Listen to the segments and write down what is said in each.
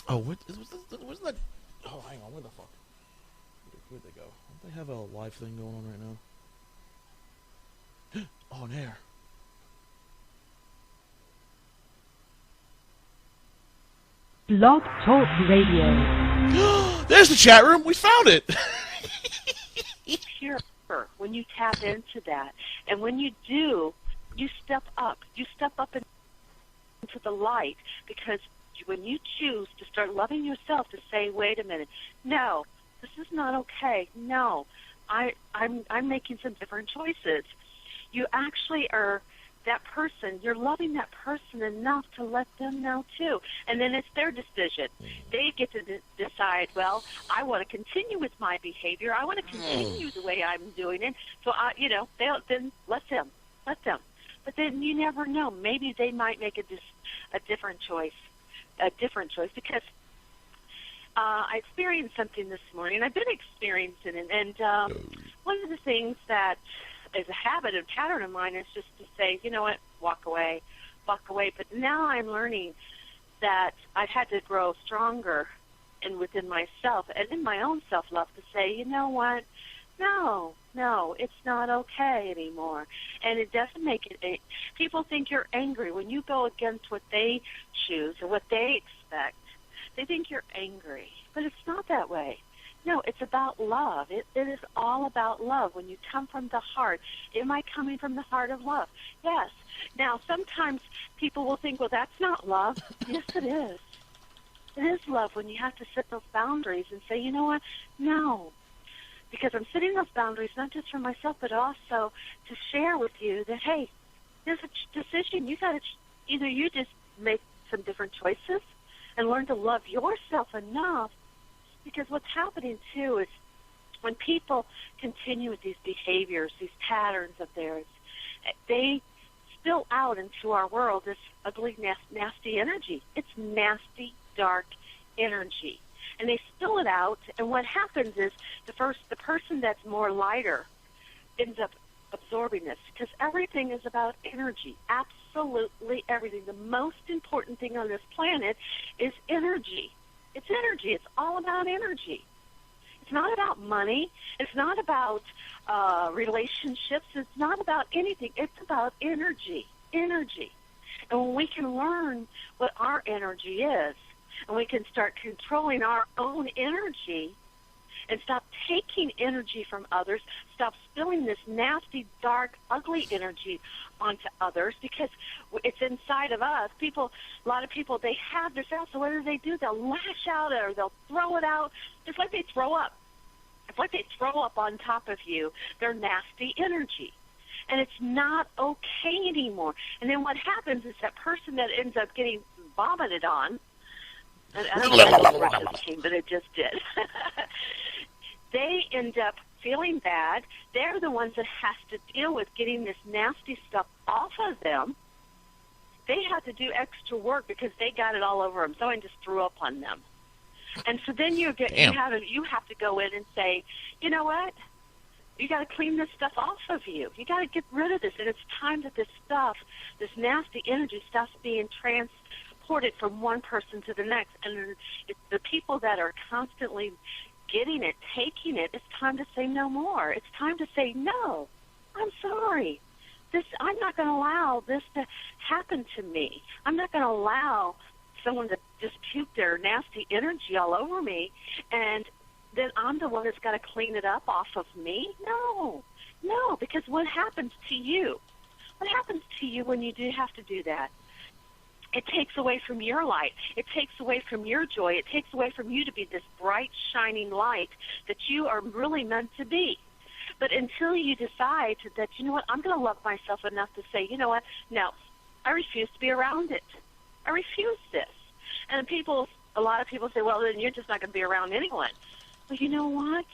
Oh, wasn't that? Oh, hang on. Where the fuck? Where'd they go? Don't they have a live thing going on right now? On air. Blog Talk Radio. There's the chat room. We found it. Pure when you tap into that. And when you do, you step up. You step up into the light, because when you choose to start loving yourself, to say, wait a minute, no, this is not okay. No, I'm making some different choices. You actually are that person. You're loving that person enough to let them know too. And then it's their decision. They get to decide, well, I want to continue with my behavior. I want to continue the way I'm doing it. So, then let them. But then you never know. Maybe they might make a different choice. Because I experienced something this morning. I've been experiencing it. And one of the things that is a habit and pattern of mine is just to say, you know what, walk away. But now I'm learning that I've had to grow stronger and within myself and in my own self-love to say, you know what, no, it's not okay anymore. And it doesn't make it, people think you're angry when you go against what they choose or what they expect. They think you're angry, but it's not that way. No, it's about love. It is all about love. When you come from the heart, am I coming from the heart of love? Yes. Now, sometimes people will think, well, that's not love. Yes, it is. It is love when you have to set those boundaries and say, you know what? No. Because I'm setting those boundaries not just for myself, but also to share with you that, hey, there's a decision. You got to either you just make some different choices and learn to love yourself enough. Because what's happening, too, is when people continue with these behaviors, these patterns of theirs, they spill out into our world this ugly, nasty energy. It's nasty, dark energy. And they spill it out, and what happens is the person that's more lighter ends up absorbing this, because everything is about energy, absolutely everything. The most important thing on this planet is energy. It's energy. It's all about energy. It's not about money. It's not about relationships. It's not about anything. It's about energy. Energy. And when we can learn what our energy is, and we can start controlling our own energy and stop taking energy from others, stop spilling this nasty, dark, ugly energy onto others, because it's inside of us. A lot of people, they have this out, so what do? They'll lash out or they'll throw it out. It's like they throw up. It's like they throw up on top of you their nasty energy. And it's not okay anymore. And then what happens is that person that ends up getting vomited on, and I don't know what the word just came, but it just did. They end up feeling bad. They're the ones that has to deal with getting this nasty stuff off of them. They have to do extra work because they got it all over them. Someone just threw up on them. And so then you have to go in and say, you know what? You got to clean this stuff off of you. You got to get rid of this. And it's time that this stuff, this nasty energy, stops being transported from one person to the next. And the people that are constantly getting it, taking it, it's time to say no more. It's time to say, no, I'm sorry. I'm not going to allow this to happen to me. I'm not going to allow someone to just puke their nasty energy all over me, and then I'm the one that's got to clean it up off of me. No, because what happens to you? What happens to you when you do have to do that? It takes away from your light. It takes away from your joy. It takes away from you to be this bright, shining light that you are really meant to be. But until you decide that, you know what, I'm going to love myself enough to say, you know what, no, I refuse to be around it. I refuse this. And a lot of people say, well, then you're just not going to be around anyone. Well, you know what?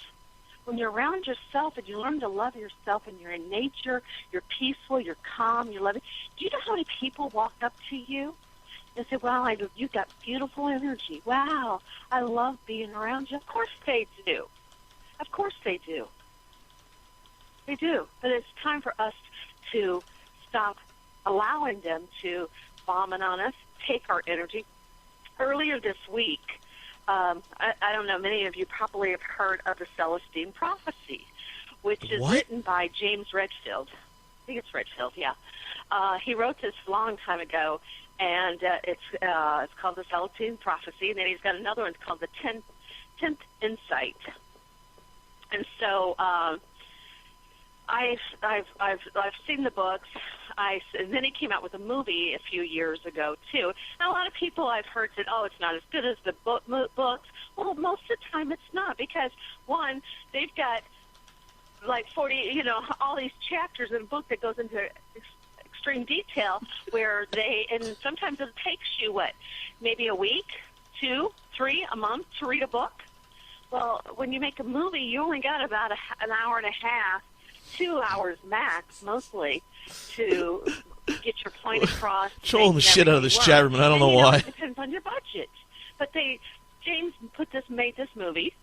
When you're around yourself and you learn to love yourself and you're in nature, you're peaceful, you're calm, you're loving. Do you know how many people walk up to you and say, wow, you've got beautiful energy. Wow, I love being around you. Of course they do. Of course they do. They do. But it's time for us to stop allowing them to vomit on us, take our energy. Earlier this week, I don't know, many of you probably have heard of the Celestine Prophecy, which is written by James Redfield. I think it's Redfield, yeah. He wrote this a long time ago, and it's called the Celestine Prophecy, and then he's got another one called the Tenth Insight. And so I've seen the books. And then he came out with a movie a few years ago too. And a lot of people I've heard said, "Oh, it's not as good as the books." Well, most of the time it's not, because one, they've got like 40, all these chapters in a book that goes into extreme detail, and sometimes it takes you maybe a week, 2, 3, a month to read a book. Well, when you make a movie, you only got about an hour and a half, 2 hours max, mostly, to get your point across. Trolling the shit out of this chat room, and I don't know why. It depends on your budget. But James made this movie,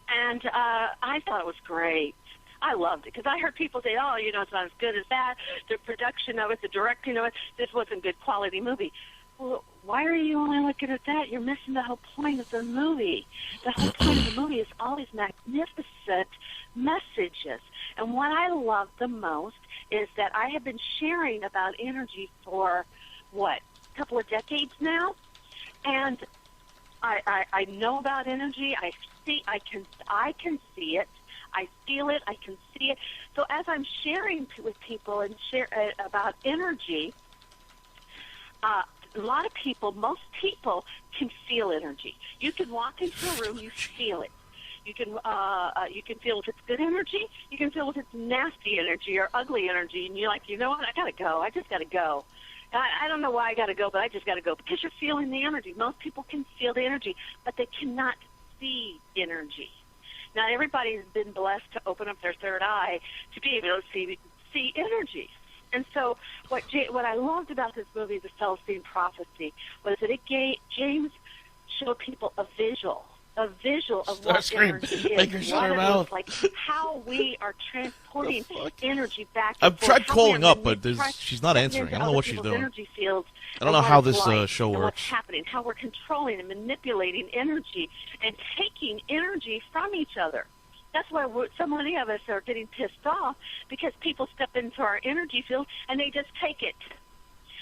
and I thought it was great. I loved it, because I heard people say, "Oh, it's not as good as that. The production of it, the directing of it, this wasn't good quality movie." Well, why are you only looking at that? You're missing the whole point of the movie. The whole point of the movie is all these magnificent messages. And what I love the most is that I have been sharing about energy for, a couple of decades now. And I know about energy. I can see it. I feel it. I can see it. So as I'm sharing with people and about energy, most people can feel energy. You can walk into a room, you feel it. You can feel if it's good energy. You can feel if it's nasty energy or ugly energy, and you're like, you know what? I gotta go. I just gotta go. I don't know why I gotta go, but I just gotta go, because you're feeling the energy. Most people can feel the energy, but they cannot see energy. Not everybody's been blessed to open up their third eye to be able to see energy. And so what I loved about this movie, The Celestine Prophecy, was that James showed people a visual of what energy is, what it looks like, how we are transporting energy back and I've forth. tried calling up, but she's not answering. I don't know what she's doing. Energy fields, I don't know how this show and works. what's happening, how we're controlling and manipulating energy and taking energy from each other. That's why so many of us are getting pissed off, because people step into our energy field and they just take it.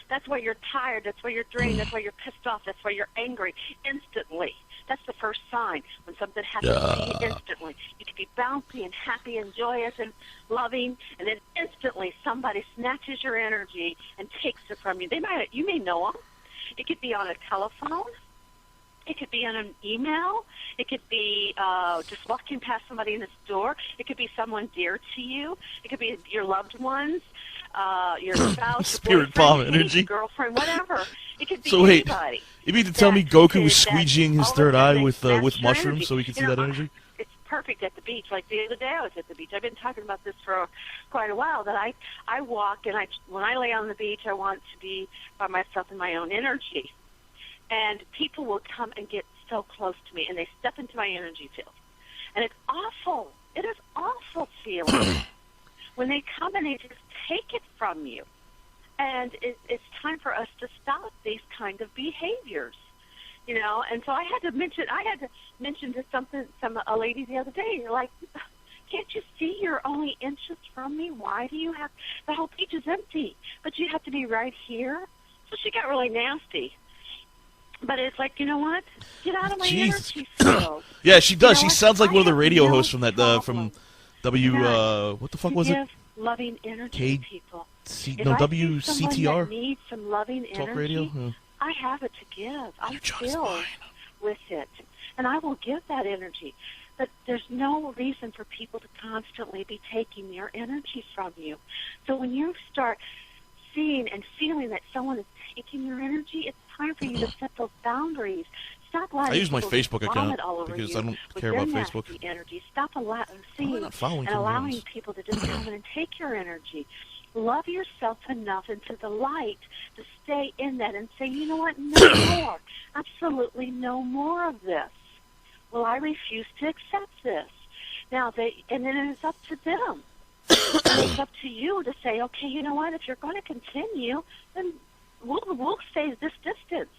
That's why you're tired. That's why you're drained. That's why you're pissed off. That's why you're angry instantly. That's the first sign when something happens to you instantly. You can be bouncy and happy and joyous and loving, and then instantly somebody snatches your energy and takes it from you. You may know them. It could be on a telephone. It could be on an email. It could be just walking past somebody in the store. It could be someone dear to you. It could be your loved ones, your spouse, Spirit bomb energy, girlfriend, whatever. It could be so wait, anybody. You mean to tell me Goku was squeegeeing his third eye with mushrooms so he could see that energy? It's perfect at the beach. Like the other day I was at the beach. I've been talking about this for quite a while, that I walk, and when I lay on the beach, I want to be by myself in my own energy. And people will come and get so close to me, and they step into my energy field. And it's awful. It is awful feeling when they come and they just take it from you. And it's time for us to stop these kind of behaviors, And so I had to mention to a lady the other day. You're like, can't you see you're only inches from me? Why do you have the whole beach is empty, but you have to be right here? So she got really nasty. But it's like, you know what? Get out of my energy field. Yeah, she does. She sounds like one of the radio hosts from from what the fuck was it? Give loving energy to people. WCTR? That needs some loving Talk energy, radio? Yeah. I have it to give. I'm filled with it. And I will give that energy. But there's no reason for people to constantly be taking your energy from you. So when you start seeing and feeling that someone is taking your energy, it's time for you to set those boundaries. Stop letting I use my Facebook account because I don't care about Facebook. Energy. Stop seeing and allowing people to just come in and take your energy. Love yourself enough into the light to stay in that and say, you know what, no more. Absolutely no more of this. Well, I refuse to accept this. Now, and then it's up to them. It's up to you to say, okay, you know what, if you're going to continue, then we'll stay this distance.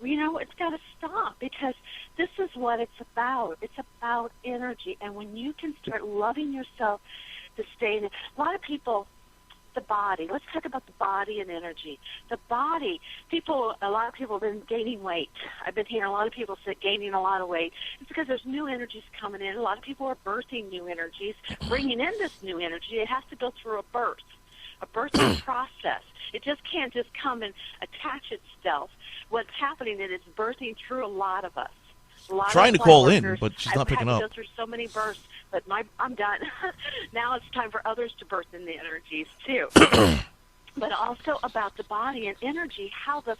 It's got to stop, because this is what it's about. It's about energy. And when you can start loving yourself to stay in it, a lot of people, the body, let's talk about the body and energy. The body, a lot of people have been gaining weight. I've been hearing a lot of people say gaining a lot of weight. It's because there's new energies coming in. A lot of people are birthing new energies, bringing in this new energy. It has to go through a birthing process. It just can't just come and attach itself. What's happening is it's birthing through a lot of us. Trying to call in, but she's not picking up. I've had to go through so many births, but I'm done. Now it's time for others to birth in the energies too. But also about the body and energy, how this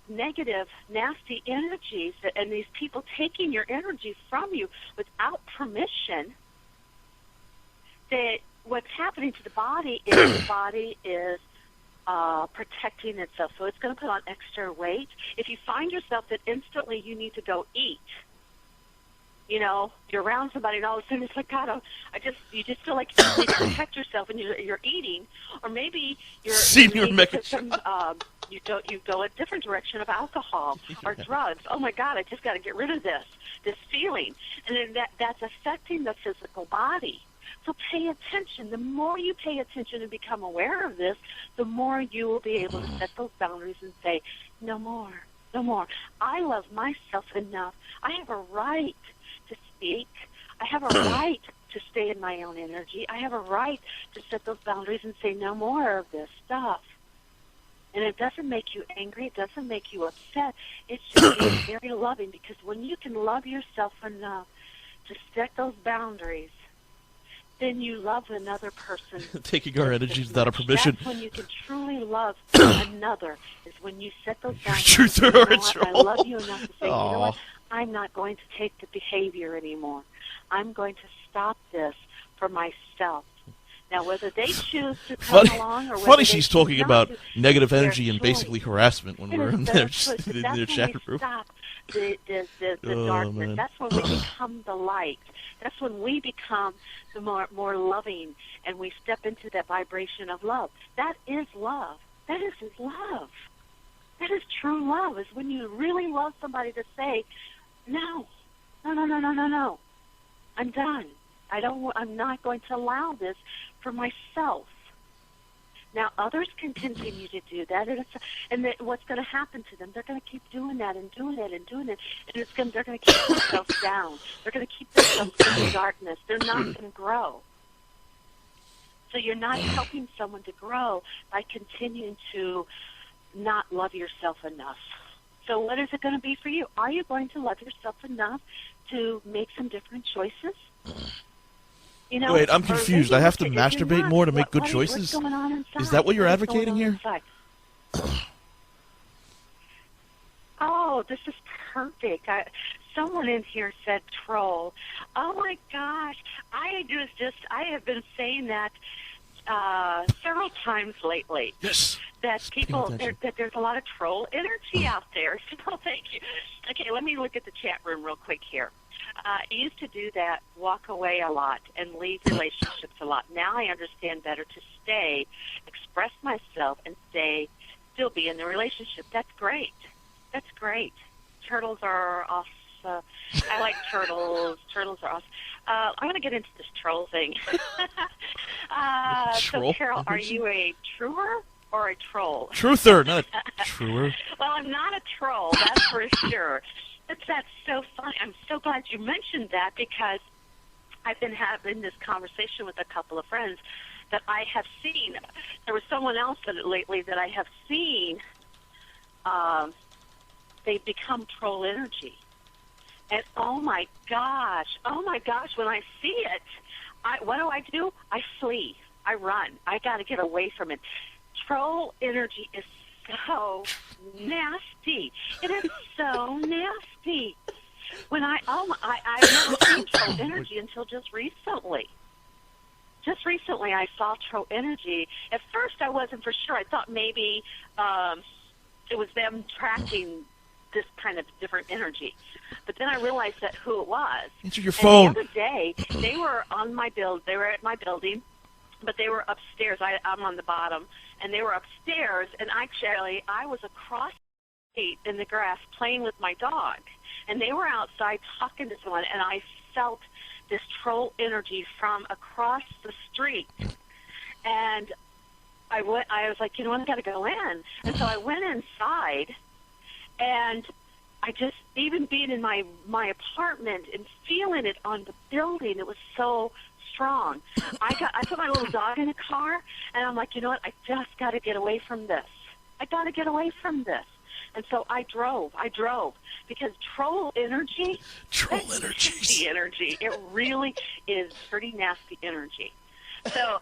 negative, nasty energies and these people taking your energy from you without permission, that what's happening to the body is protecting itself. So it's going to put on extra weight. If you find yourself that instantly you need to go eat, you're around somebody and all of a sudden it's like, God, you just feel like you need to protect yourself and you're eating, or maybe you go a different direction of alcohol or drugs. Oh my God, I just got to get rid of this feeling, and then that's affecting the physical body. So pay attention. The more you pay attention and become aware of this, the more you will be able to set those boundaries and say, no more, no more. I love myself enough. I have a right to speak. I have a right to stay in my own energy. I have a right to set those boundaries and say no more of this stuff. And it doesn't make you angry. It doesn't make you upset. It's just being very loving, because when you can love yourself enough to set those boundaries, then you love another person. Taking our energies without a permission. That's when you can truly love another, is when you set those boundaries. Truth or I love you enough to say, you know what, I'm not going to take the behavior anymore. I'm going to stop this for myself. Now, whether they choose to come along or whether funny she's talking about negative energy and basically harassment when we're in their chat room. Stop the darkness. Man. That's when we become the light. That's when we become the more loving, and we step into that vibration of love. That is love. That is love. That is true love, is when you really love somebody to say, no, I'm done. I'm not going to allow this for myself. Now, others can continue to do that, and what's going to happen to them? They're going to keep doing that and doing it and doing it, and they're going to keep themselves down. They're going to keep themselves in the darkness. They're not going to grow. So you're not helping someone to grow by continuing to not love yourself enough. So what is it going to be for you? Are you going to love yourself enough to make some different choices? Wait, I'm confused. I have to masturbate more to make good choices? Is that what you're advocating here? Oh, this is perfect. Someone in here said troll. Oh my gosh. I have been saying that several times lately. Yes. That there's a lot of troll energy out there. So thank you. Okay, let me look at the chat room real quick here. I used to do that, walk away a lot, and leave relationships a lot. Now I understand better to stay, express myself, and still be in the relationship. That's great. That's great. Turtles are awesome. I like turtles. Turtles are awesome. I'm going to get into this troll thing. So, Carol, are you a truer or a troll? Truther, not a truer. Well, I'm not a troll, that's for sure. That's so funny. I'm so glad you mentioned that, because I've been having this conversation with a couple of friends that I have seen. There was someone else lately that I have seen. They become troll energy. And oh my gosh, when I see it, what do? I flee. I run. I got to get away from it. Troll energy is so nasty. It is so nasty. When I've never seen troll energy until just recently. Just recently I saw troll energy. At first I wasn't for sure. I thought maybe it was them tracking this kind of different energy. But then I realized that who it was. Answer your phone. And the other day, they were at my building, but they were upstairs. I'm on the bottom, and they were upstairs, and actually I was across in the grass playing with my dog, and they were outside talking to someone, and I felt this troll energy from across the street. And I was like, you know what, I got to go in. And so I went inside, and I just, even being in my apartment and feeling it on the building, it was so strong. I put my little dog in the car, and I'm like, you know what, I just got to get away from this. I got to get away from this. And so I drove because troll energy, nasty energy. It really is pretty nasty energy. So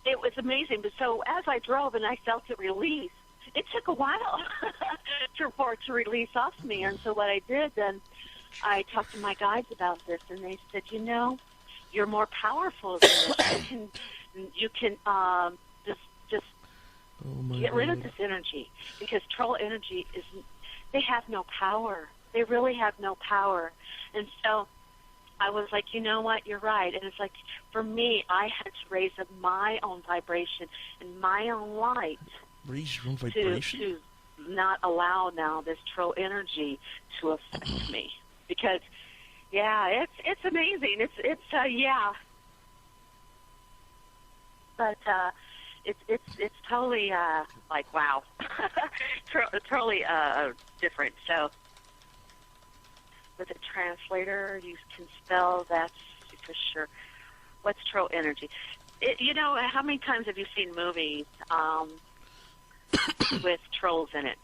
it was amazing. But so as I drove and I felt it release, it took a while for it to release off me. And so what I did then, I talked to my guides about this, and they said, you know, you're more powerful than this. You can just get rid of this energy, because troll energy they have no power. They really have no power. And so I was like, you know what, you're right. And it's like, for me, I had to raise up my own vibration and my own light. Raise your own vibration? To not allow now this troll energy to affect me. Because, yeah, it's amazing. It's But it's totally like, wow, totally different. So with a translator, you can spell that for sure. What's troll energy? You know, how many times have you seen movies with trolls in it?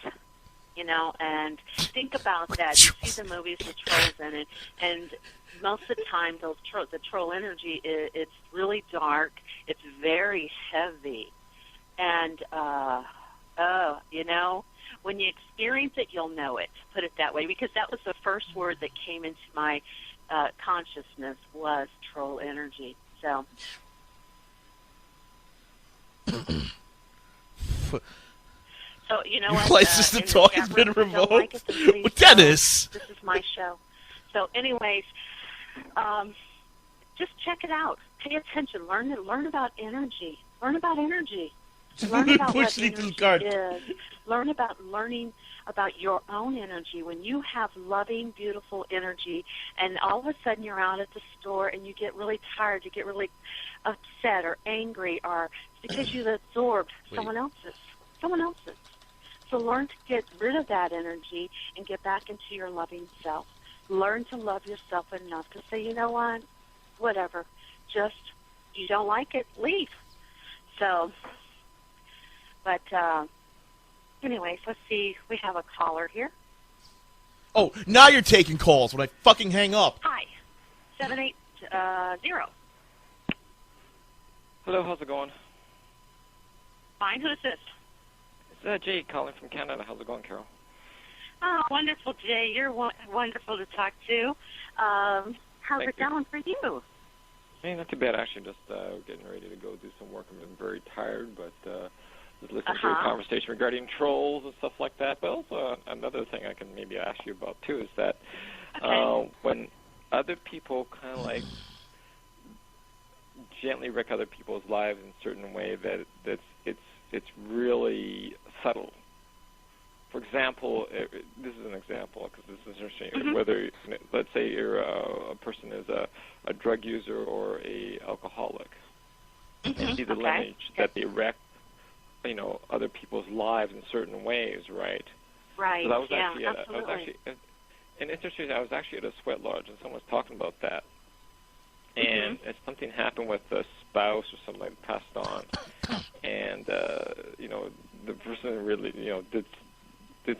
You know, and think about that. You see the movies with trolls in it, and most of the time, the troll energy, it's really dark. It's very heavy, and you know, when you experience it, you'll know it. Put it that way, because that was the first word that came into my consciousness was troll energy. So. So, you know what? Your license to talk has been revoked. Dennis! This is my show. So, anyways, just check it out. Pay attention. Learn about energy. Learn about energy. Learn about what energy is. Learn about your own energy. When you have loving, beautiful energy, and all of a sudden you're out at the store and you get really tired, you get really upset or angry, or it's because you've absorbed someone else's. So learn to get rid of that energy and get back into your loving self. Learn to love yourself enough to say, you know what, whatever. Just, you don't like it, leave. So, but anyways, let's see. We have a caller here. Oh, now you're taking calls when I fucking hang up. Hi, 780. Hello, how's it going? Fine, who's this? It's Jay calling from Canada. How's it going, Carol? Oh, wonderful, Jay. You're wonderful to talk to. How's it going for you? Hey, not too bad, actually. Just getting ready to go do some work. I'm very tired, but just listening to a conversation regarding trolls and stuff like that. But also another thing I can maybe ask you about, too, is that when other people kind of like gently wreck other people's lives in a certain way, it's really subtle. For example, this is an example because this is interesting. Mm-hmm. Whether, let's say, you're a person is a drug user or a alcoholic, and see the lineage that they wreck, other people's lives in certain ways, right? Right. So I was absolutely. And interesting. I was actually at a sweat lodge, and someone was talking about that. And if something happened with a spouse or something like passed on, and the person really did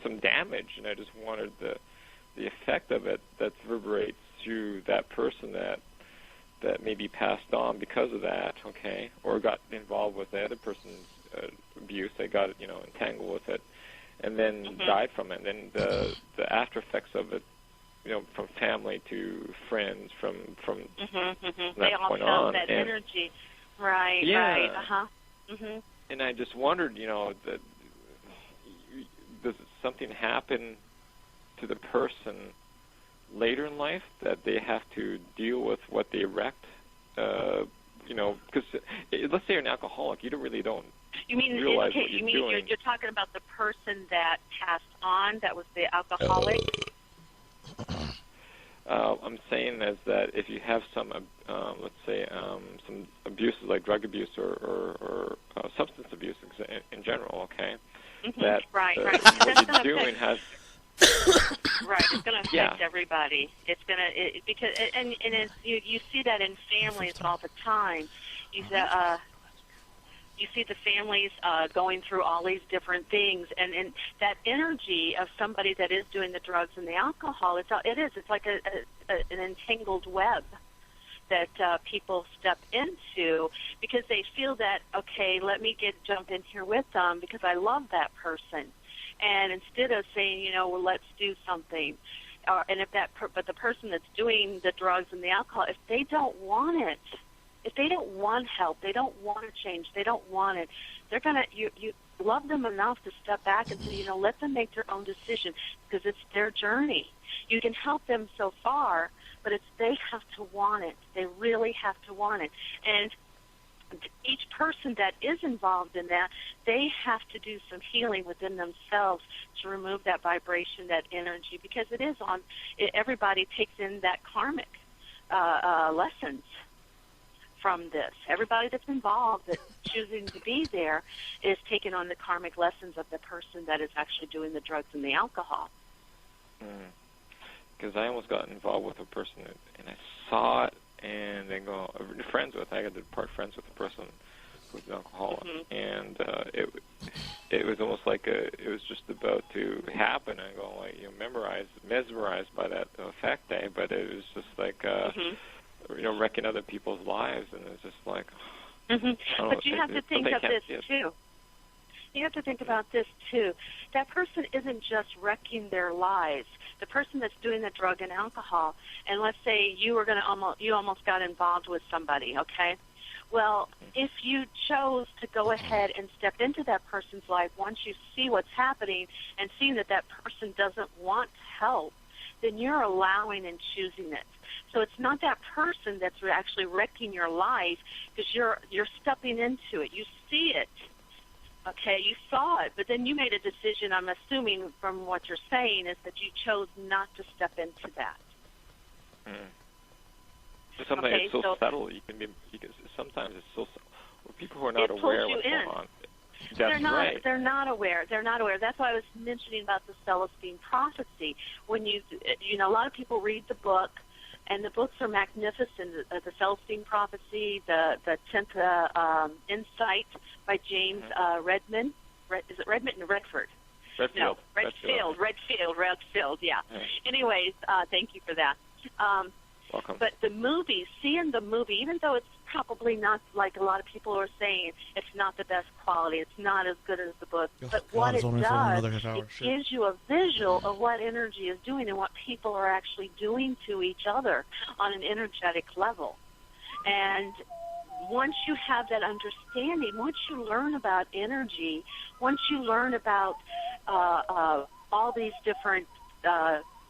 some damage, and I just wondered the effect of it that reverberates through that person that maybe passed on because of that, okay, or got involved with the other person's abuse, they got entangled with it, and then died from it, and then the after effects of it, from family to friends, from that they all point felt on, that and, energy, right? Yeah. Right. And I just wondered, that does something happen to the person later in life that they have to deal with what they wrecked? Because let's say you're an alcoholic, you don't You mean realize what you're doing. You're talking about the person that passed on, that was the alcoholic? I'm saying is that if you have some, let's say, some abuses like drug abuse or substance abuse in general, okay, that right. what you're doing has right. It's going to affect everybody. It's going to because and it's, you see that in families all the time. You see the families going through all these different things, and that energy of somebody that is doing the drugs and the alcohol, it's like an entangled web that people step into because they feel that, okay, let me jump in here with them because I love that person. And instead of saying, well, let's do something, and but the person that's doing the drugs and the alcohol, if they don't want it, if they don't want help, they don't want to change, they don't want it, they're gonna you love them enough to step back and say, let them make their own decision because it's their journey. You can help them so far, but they have to want it. They really have to want it. And each person that is involved in that, they have to do some healing within themselves to remove that vibration, that energy, because everybody takes in that karmic lessons from this. Everybody that's involved, that's choosing to be there, is taking on the karmic lessons of the person that is actually doing the drugs and the alcohol. Because I almost got involved with a person, and I saw it, and then I got to part friends with the person who's an alcoholic, and it was almost like it was just about to happen. And I go mesmerized by that effect, but it was just like wrecking other people's lives, and it's just like. But you have to think of this too. You have to think about this too. That person isn't just wrecking their lives. The person that's doing the drug and alcohol, and let's say you almost got involved with somebody, okay? Well, if you chose to go ahead and step into that person's life once you see what's happening and seeing that person doesn't want help, then you're allowing and choosing it. So it's not that person that's actually wrecking your life because you're stepping into it. You see it. Okay, you saw it, but then you made a decision, I'm assuming from what you're saying, is that you chose not to step into that. Sometimes it's so subtle. Sometimes it's so subtle. People who are not aware of what's going on. They're not aware. They're not aware. That's why I was mentioning about the Celestine prophecy. When a lot of people read the book, and the books are magnificent. The Celestine Prophecy, the 10th Insight by James Redmond. Is it Redmond and Redford? Redfield. No, Redfield, yeah. Anyways, thank you for that. Welcome. But seeing the movie, even though it's probably not, like a lot of people are saying, it's not the best quality, it's not as good as the book, but what it does, it gives you a visual of what energy is doing and what people are actually doing to each other on an energetic level. And once you have that understanding, once you learn about energy, once you learn about all these different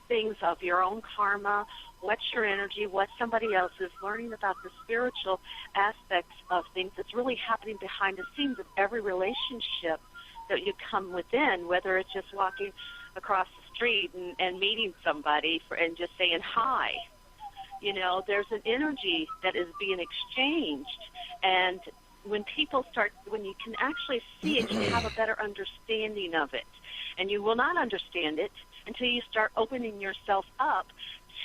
things of your own karma, what's your energy, what somebody else is, learning about the spiritual aspects of things that's really happening behind the scenes of every relationship that you come within, whether it's just walking across the street and meeting somebody and just saying hi. There's an energy that is being exchanged, and when you can actually see it, you have a better understanding of it. And you will not understand it until you start opening yourself up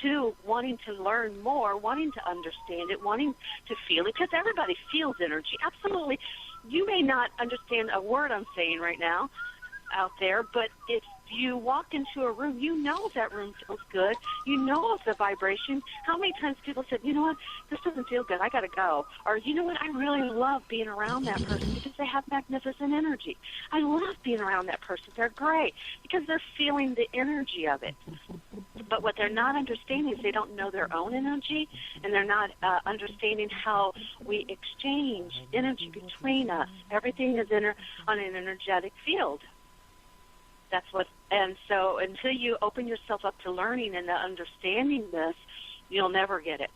to wanting to learn more, wanting to understand it, wanting to feel it, because everybody feels energy. Absolutely. You may not understand a word I'm saying right now out there, but if you walk into a room, you know that room feels good. You know of the vibration. How many times people said, you know what, this doesn't feel good, I got to go. Or, you know what, I really love being around that person because they have magnificent energy. I love being around that person. They're great because they're feeling the energy of it. But what they're not understanding is they don't know their own energy, and they're not understanding how we exchange energy between us. Everything is on an energetic field. And so until you open yourself up to learning and understanding this, you'll never get it.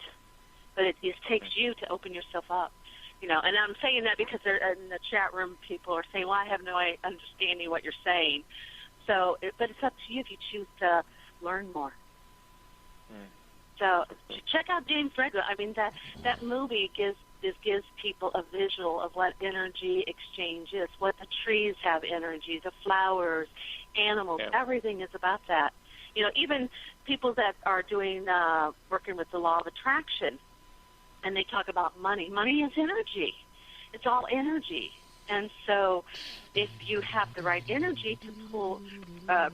But it takes you to open yourself up And I'm saying that because in the chat room, people are saying, well, I have no understanding what you're saying. So, but it's up to you if you choose to learn more. So check out James Regula. I mean, that movie gives people a visual of what energy exchange is, what the trees have energy, the flowers, animals, everything is about that. Even people that are doing working with the law of attraction, and they talk about money. Money is energy. It's all energy. And so if you have the right energy to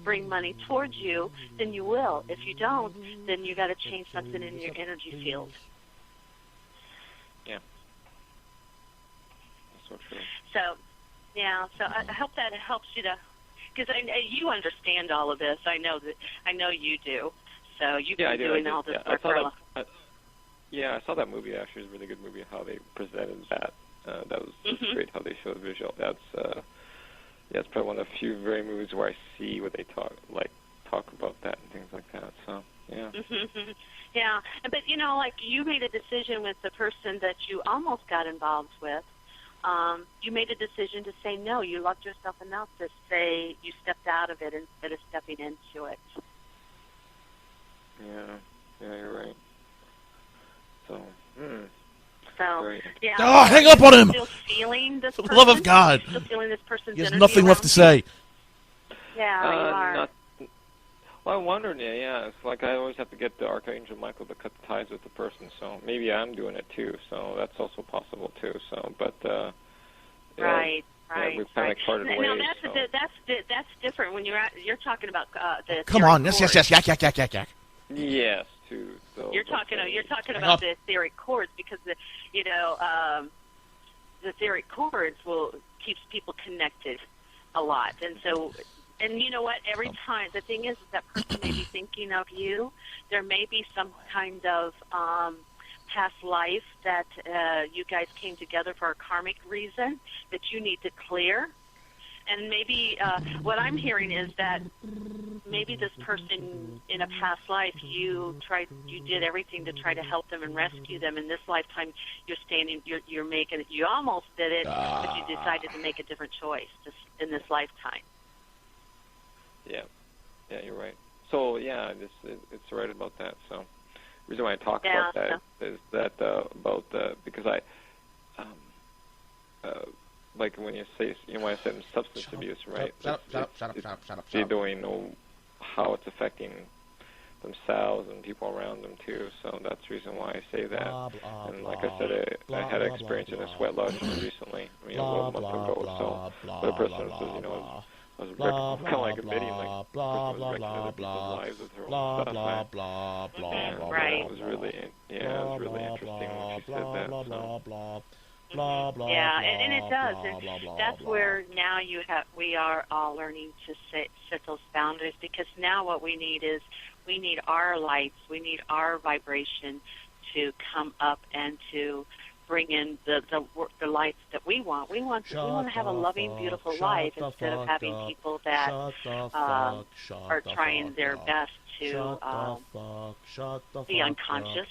bring money towards you, then you will. If you don't, then you got to change something in your energy field. Yeah. That's so true. So I hope that helps you to, because you understand all of this. I know you do. So you've been doing all this work for a long time. Yeah, I saw that movie. Actually, it was a really good movie. How they presented that. That was great. How they showed visual. That's probably one of the few very movies where I see where they talk about that and things like that. So yeah. Yeah, but like you made a decision with the person that you almost got involved with. You made a decision to say no. You loved yourself enough to say you stepped out of it instead of stepping into it. Yeah, you're right. So, yeah. Oh, hang up on him! Still feeling this For the person? love of God! Still feeling this person's He has energy nothing left to say. Yeah, you are. Well, I'm wondering, it's like I always have to get the Archangel Michael to cut the ties with the person, so maybe I'm doing it too, so that's also possible too, so, but, Right. we've kind of parted ways. No, that's different when you're talking about the Come on, yes, yak. Yes, too. So you're talking about the etheric cords because the etheric cords keeps people connected a lot, and so. And you know what? Every time, the thing is that person may be thinking of you. There may be some kind of past life that you guys came together for a karmic reason that you need to clear. And maybe what I'm hearing is that maybe this person in a past life, you did everything to try to help them and rescue them. In this lifetime, you're making it. You almost did it, but you decided to make a different choice in this lifetime. Yeah, you're right. So it's right about that. So the reason why I talk about that is that because I like when you say when I said substance abuse, right? Shut up. They don't even know how it's affecting themselves and people around them too. So that's the reason why I say that. And like I said, I had an experience in a sweat lodge recently, a month ago. So the person says, I was kind of like admitting, like, the person was wrecking other people's lives with her own stuff. Right. It was really interesting when she said that. So. Yeah, and it does, and that's where now we are all learning to set those boundaries, because now what we need is our lights, we need our vibration to come up and to bring in the lights that we want. We want to have a loving, beautiful life instead of having people that are trying their best to be unconscious.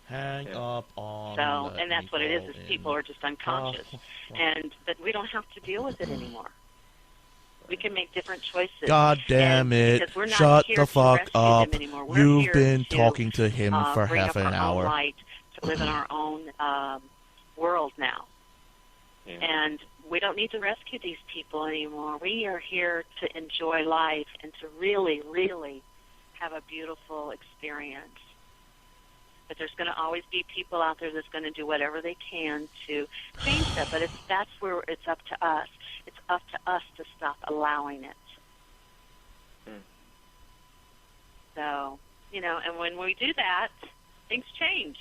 Hang up on. So, and that's what it is people are just unconscious, but we don't have to deal with it anymore. We can make different choices. God damn it! Shut the fuck up! You've been talking to him for half an hour. Light to live in our own world now. Yeah. And we don't need to rescue these people anymore. We are here to enjoy life and to really, really have a beautiful experience. But there's going to always be people out there that's going to do whatever they can to change that. But that's where it's up to us. It's up to us to stop allowing it. So, and when we do that, things change.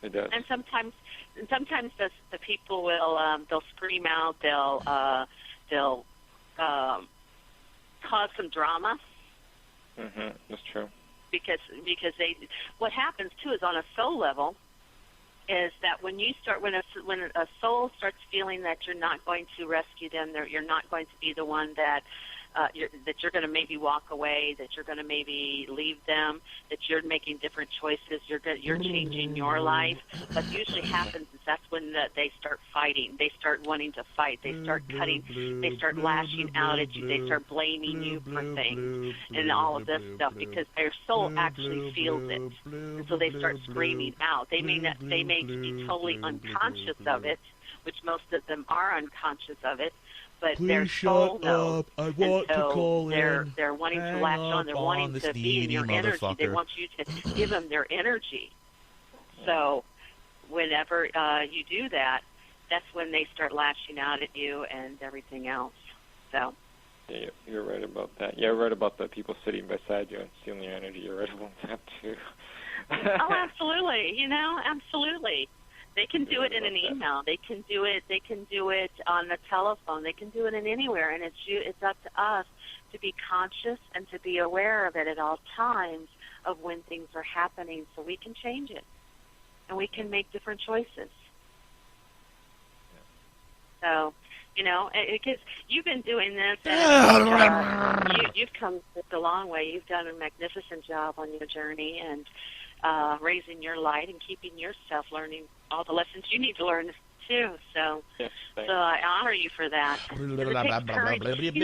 It does. And sometimes the people will they'll scream out, they'll cause some drama. That's true. Because what happens too is on a soul level is that when a soul starts feeling that you're not going to rescue them, you're not going to be the one that that you're going to maybe walk away, that you're going to maybe leave them, that you're making different choices, you're changing your life. What usually happens is that's when they start fighting. They start wanting to fight. They start cutting. They start lashing out at you. They start blaming you for things and all of this stuff because their soul actually feels it. And so they start screaming out. They may be totally unconscious of it, which most of them are unconscious of it. But their soul knows, I want to call in. They're wanting to latch on. They're wanting to be in your energy. They want you to give them their energy. So whenever you do that, that's when they start lashing out at you and everything else. So. Yeah, you're right about that. Yeah, you're right about the people sitting beside you and stealing your energy. You're right about that too. Oh, absolutely. Absolutely. They can do it in an email. They can do it. They can do it on the telephone. They can do it in anywhere. And it's up to us to be conscious and to be aware of it at all times of when things are happening, so we can change it and we can make different choices. So, because you've been doing this, and you've come a long way. You've done a magnificent job on your journey and raising your light and keeping yourself learning all the lessons you need to learn too. So, yes, so I honor you for that. It takes courage. It takes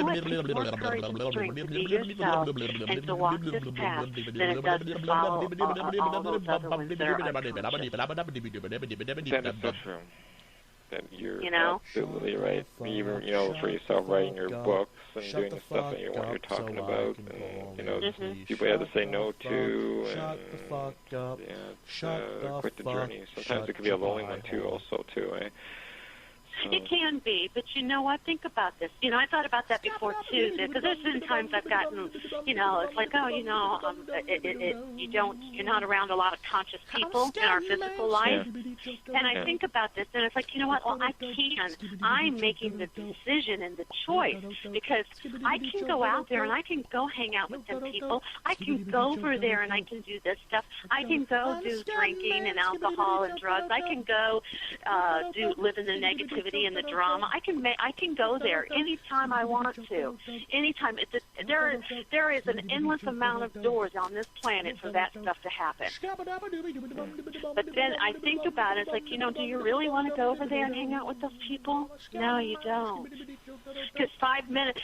more courage and strength to be yourself and to walk this path than it does to follow all those other ones that are unconscious. That is so true. That you're absolutely right. Even for yourself, writing your books and doing the stuff that what you're talking about, and people you have to say no to, and quite the journey. Sometimes it can be a lonely one too, also too. It can be, but you know what? Think about this. I thought about that before too, because there's been times I've gotten, it's like, you're not around a lot of conscious people in our physical life, and I think about this, and it's like, you know what? Well, I can. I'm making the decision and the choice because I can go out there and I can go hang out with them people. I can go over there and I can do this stuff. I can go do drinking and alcohol and drugs. I can go live in the negativity and the drama. I can go there anytime I want to. Anytime. There is an endless amount of doors on this planet for that stuff to happen. But then I think about it, it's like, do you really want to go over there and hang out with those people? No, you don't. Because 5 minutes,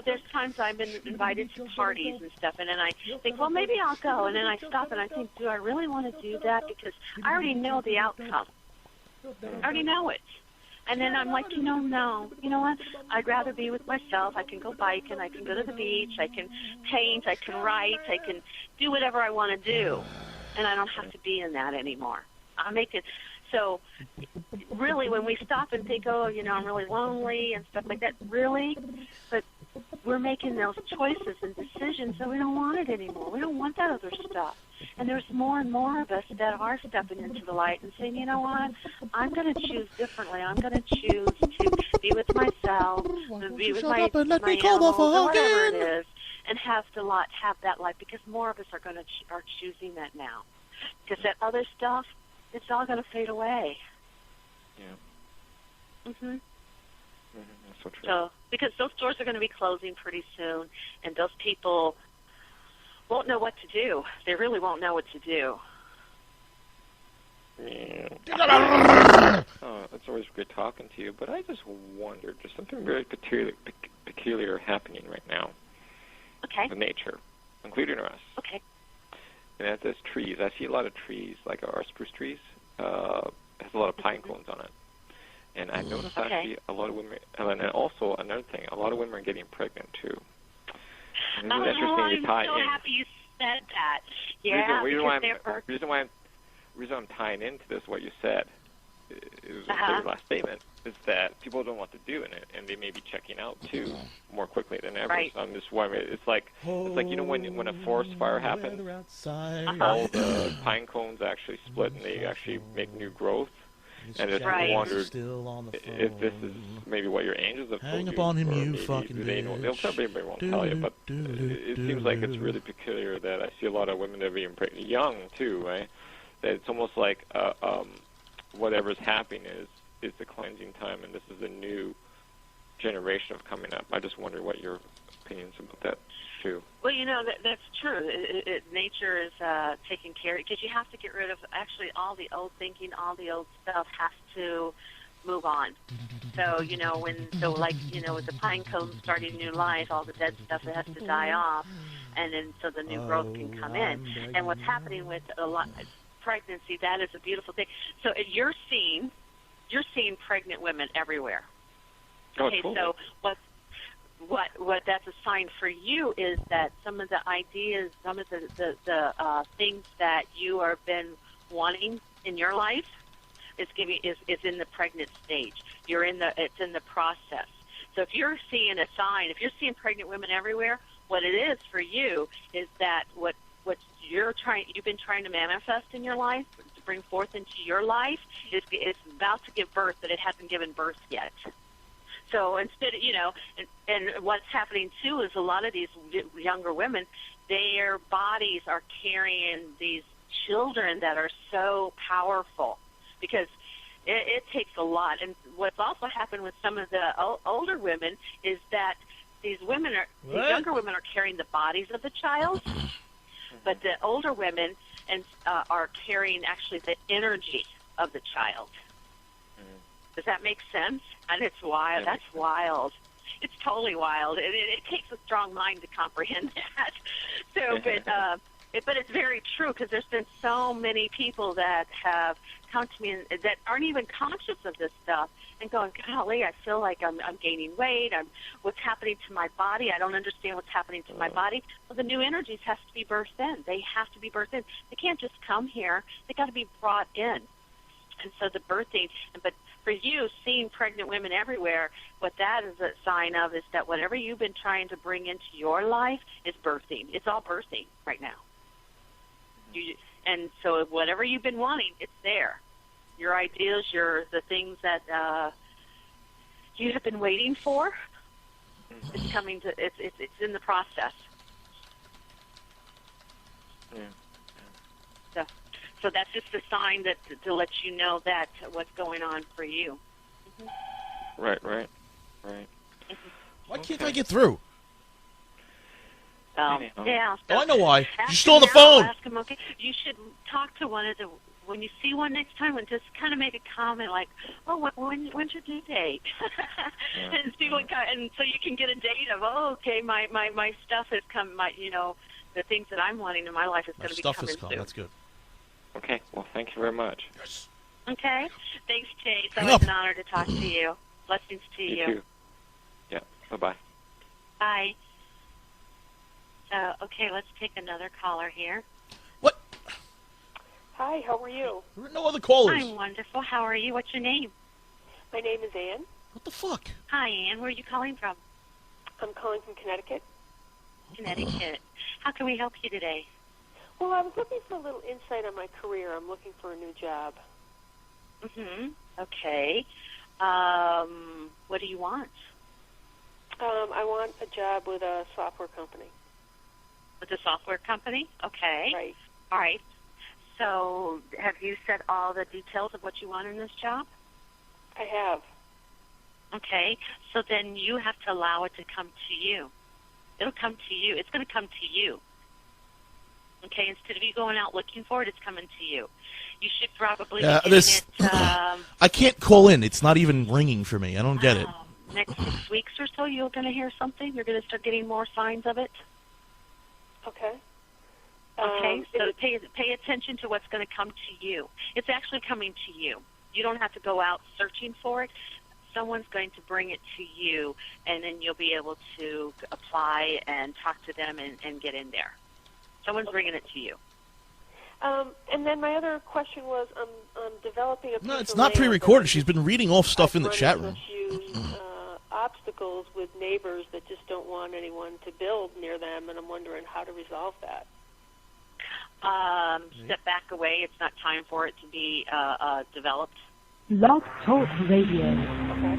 there's times I've been invited to parties and stuff, and then I think, well, maybe I'll go, and then I stop and I think, do I really want to do that? Because I already know the outcome. I already know it. And then I'm like, no. You know what? I'd rather be with myself. I can go biking. I can go to the beach. I can paint. I can write. I can do whatever I want to do. And I don't have to be in that anymore. I make it. So really, when we stop and think, I'm really lonely and stuff like that, really? But we're making those choices and decisions, so we don't want it anymore. We don't want that other stuff. And there's more and more of us that are stepping into the light and saying, you know what, I'm going to choose differently. I'm going to choose to be with myself, and be with my animals, or whatever it is, and have that life, because more of us are choosing that now. Because that other stuff, it's all going to fade away. Yeah. That's so true. So, because those doors are going to be closing pretty soon, and those people won't know what to do. They really won't know what to do. Yeah. It's always great talking to you, but I just wondered, there's something very peculiar happening right now. Okay. With nature, including us. Okay. And as there's trees, I see a lot of trees, like our spruce trees, has a lot of pine cones on it. And I noticed actually a lot of women, and also another thing, a lot of women are getting pregnant too. I'm so happy you said that. Yeah, the reason I'm tying into this, what you said, is the very last statement, is that people don't want to do it, and they may be checking out too more quickly than ever. Right. So I'm just wondering, it's like when a forest fire happens, all the pine cones actually split and they actually make new growth. And I just wondered if this is maybe what your angels have told you. Hang up on him, you fucking bitch. They'll probably won't tell you, but it seems like it's really peculiar that I see a lot of women that are being pregnant, young too, right? That it's almost like whatever's happening is the cleansing time, and this is a new generation of coming up. I just wonder what your opinions about that too. Well, that's true. Nature is taking care, because you have to get rid of actually all the old thinking, all the old stuff has to move on. So, with the pine cone starting new life, all the dead stuff has to die off, and then so the new growth can come in. And what's happening with a lot pregnancy, that is a beautiful thing. So you're seeing pregnant women everywhere. Okay, totally. so what that's a sign for you is that some of the ideas, some of the things that you have been wanting in your life is in the pregnant stage. It's in the process. So if you're seeing a sign, if you're seeing pregnant women everywhere, what it is for you is that what you've been trying to manifest in your life, to bring forth into your life, is about to give birth, but it hasn't given birth yet. So instead, and what's happening too is a lot of these younger women, their bodies are carrying these children that are so powerful, because it takes a lot. And what's also happened with some of the older women is that these younger women are carrying the bodies of the child, but the older women are carrying actually the energy of the child. Does that make sense? And it's wild. That's wild. It's totally wild. It takes a strong mind to comprehend that. So, but it's very true, because there's been so many people that have come to me that aren't even conscious of this stuff and going, golly, I feel like I'm gaining weight. What's happening to my body? I don't understand what's happening to my body. Well, the new energies have to be birthed in. They have to be birthed in. They can't just come here. They got to be brought in. And so the birthing, but for you, seeing pregnant women everywhere, what that is a sign of is that whatever you've been trying to bring into your life is birthing. It's all birthing right now. And so whatever you've been wanting, it's there. Your ideas, the things that you have been waiting for, it's coming to. It's in the process. Yeah. So that's just a sign that to let you know that what's going on for you. Right. Why can't I get through? Yeah. I know why. You're still on the phone. Ask him, okay? You should talk to one of the. When you see one next time, and just kind of make a comment like, "Oh, when's your due date?" And so you can get a date of, "Oh, okay, my stuff has come. The things that I'm wanting in my life is going to be coming soon." That's good. Okay. Well, thank you very much. Yes. Okay. Thanks, Jay. It's always an honor to talk to you. Blessings to you. You too. Yeah. Bye-bye. Bye. Okay, let's take another caller here. What? Hi, how are you? There are no other callers. I'm wonderful. How are you? What's your name? My name is Ann. What the fuck? Hi, Ann. Where are you calling from? I'm calling from Connecticut. Connecticut. How can we help you today? Well, I was looking for a little insight on my career. I'm looking for a new job. Okay. What do you want? I want a job with a software company. With a software company? Okay. Right. All right. So have you said all the details of what you want in this job? I have. Okay. So then you have to allow it to come to you. It'll come to you. It's going to come to you. Okay? Instead of you going out looking for it, it's coming to you. You should probably be getting it... I can't call in. It's not even ringing for me. I don't get it. Next 6 weeks or so, you're going to hear something? You're going to start getting more signs of it? Okay. Okay, so pay attention to what's going to come to you. It's actually coming to you. You don't have to go out searching for it. Someone's going to bring it to you, and then you'll be able to apply and talk to them and get in there. Someone's bringing it to you. And then my other question was, I'm developing a piece No, it's of not land pre-recorded. that She's been reading off stuff in the I've chat run room. into a few obstacles with neighbors that just don't want anyone to build near them, and I'm wondering how to resolve that. Step back away. It's not time for it to be developed. LordKaT Radio. Okay.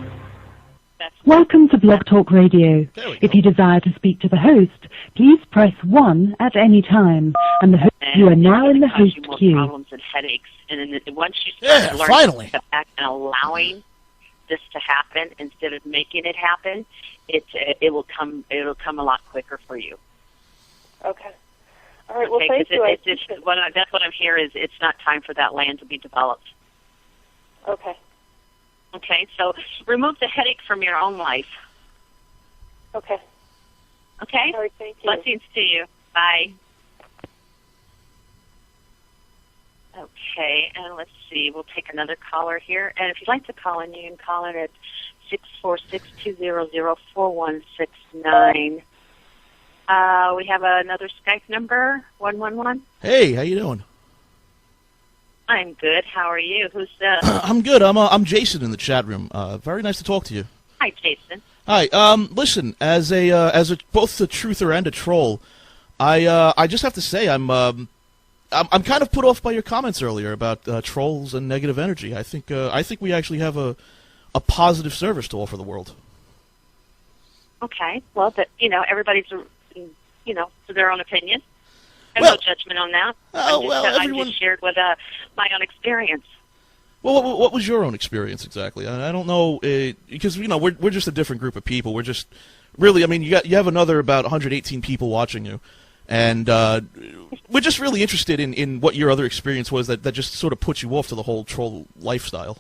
Welcome to Blog Talk Radio. If you desire to speak to the host, please press 1 at any time, and the host, you are now in the host queue. Problems and headaches, and then once you start learning to step back and allowing this to happen instead of making it happen, it'll come a lot quicker for you. Okay. All right. Well, thank you. That's what I'm hearing is it's not time for that land to be developed. Okay. Okay. So remove the headache from your own life. Okay. Okay. All right. Thank you. Blessings to you. Bye. Okay, and let's see. We'll take another caller here. And if you'd like to call in, you can call in at 646-200-4169. We have another Skype number, 111. Hey, how you doing? I'm good. How are you? Who's this? I'm good. I'm Jason in the chat room. Very nice to talk to you. Hi, Jason. Hi. Listen, as a both a truther and a troll, I just have to say I'm kind of put off by your comments earlier about trolls and negative energy. I think we actually have a positive service to offer the world. Okay. Well, everybody's to their own opinion. I have Well, no judgment on that. everyone. I'm just shared with my own experience. Well, what was your own experience exactly? I don't know because we're just a different group of people. We're just really. I mean, you have another about 118 people watching you. And we're just really interested in what your other experience was that just sort of put you off to the whole troll lifestyle.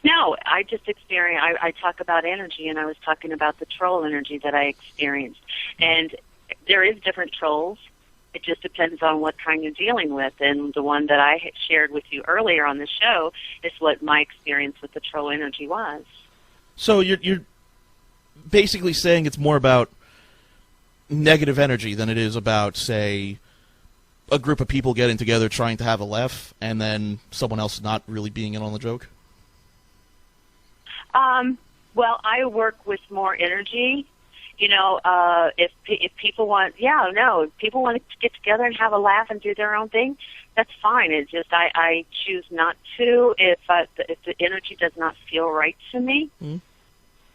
No, I just experienced, I talk about energy, and I was talking about the troll energy that I experienced. And there is different trolls. It just depends on what kind you're dealing with. And the one that I had shared with you earlier on the show is what my experience with the troll energy was. So you're basically saying it's more about negative energy than it is about, say, a group of people getting together trying to have a laugh and then someone else not really being in on the joke? Well, I work with more energy. If people want, if people want to get together and have a laugh and do their own thing, that's fine. It's just I choose not to if the energy does not feel right to me. Mm-hmm.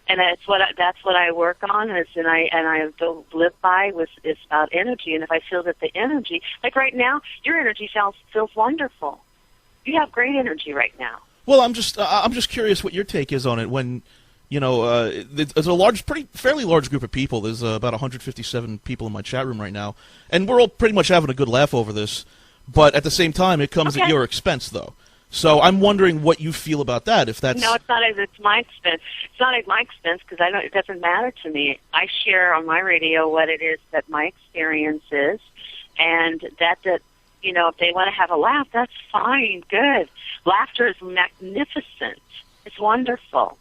And that's what I work on, and I live by is about energy. And if I feel that the energy, like right now, your energy feels wonderful. You have great energy right now. Well, I'm just curious what your take is on it. When there's a fairly large group of people. There's about 157 people in my chat room right now, and we're all pretty much having a good laugh over this. But at the same time, it comes at your expense, though. So I'm wondering what you feel about that. If that's no, it's not. It's my expense. It's not at my expense because it doesn't matter to me. I share on my radio what it is that my experience is, and that if they want to have a laugh, that's fine. Good. Laughter is magnificent. It's wonderful.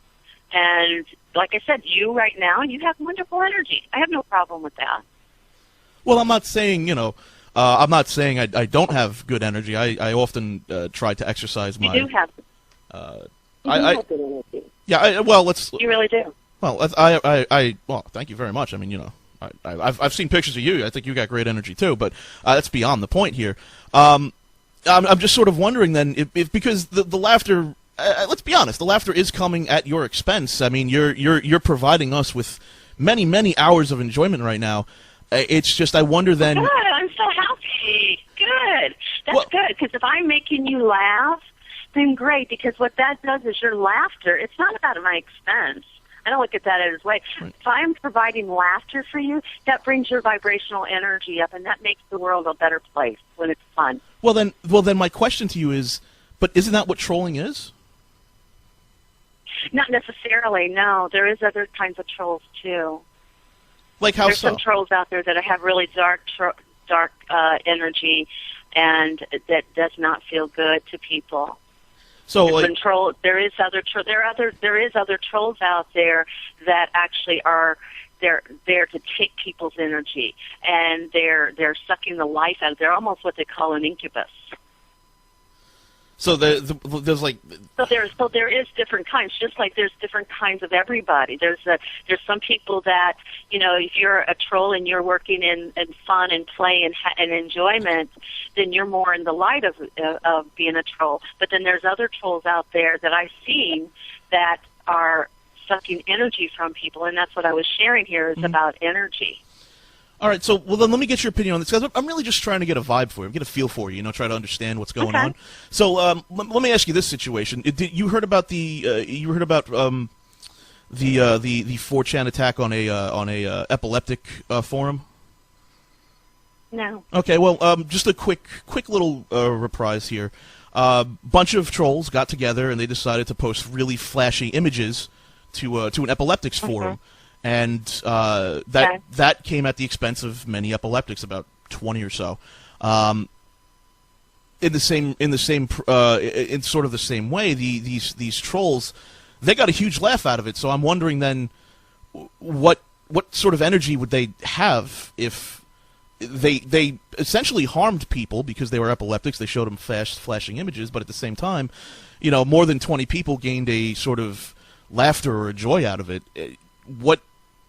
And like I said, you right now, you have wonderful energy. I have no problem with that. Well, I'm not saying I'm not saying I don't have good energy. I often try to exercise my. You do have. You have good energy. Yeah. Let's. You really do. Well, well, thank you very much. I mean, I've seen pictures of you. I think you got great energy too. But that's beyond the point here. I'm just sort of wondering then if because the laughter. Let's be honest. The laughter is coming at your expense. I mean, you're providing us with many hours of enjoyment right now. It's just I wonder then. Good. I'm so happy. Good. That's good because if I'm making you laugh, then great. Because what that does is your laughter. It's not about my expense. I don't look at that as way. Right. If I'm providing laughter for you, that brings your vibrational energy up, and that makes the world a better place when it's fun. Well, then, my question to you is, but isn't that what trolling is? Not necessarily. No, there is other kinds of trolls too. Like how There's some trolls out there that have really dark energy, and that does not feel good to people. So there is other trolls out there that actually are they're there to take people's energy, and they're sucking the life out of. They're almost what they call an incubus. So there's like so there is different kinds, just like there's different kinds of everybody. There's some people that if you're a troll and you're working in fun and play and enjoyment, then you're more in the light of being a troll. But then there's other trolls out there that I've seen that are sucking energy from people, and that's what I was sharing here is about energy. All right, so then let me get your opinion on this, because I'm really just trying to get a vibe for you, get a feel for you, try to understand what's going on. So let me ask you this situation: you heard about the the 4chan attack on a epileptic forum? No. Okay, well, just a quick little reprise here. Bunch of trolls got together and they decided to post really flashy images to an epileptics forum, and that came at the expense of many epileptics, about 20 or so. In sort of the same way, these trolls, they got a huge laugh out of it. So I'm wondering then, what sort of energy would they have if they essentially harmed people because they were epileptics? They showed them flashing images, but at the same time, more than 20 people gained a sort of laughter or a joy out of it.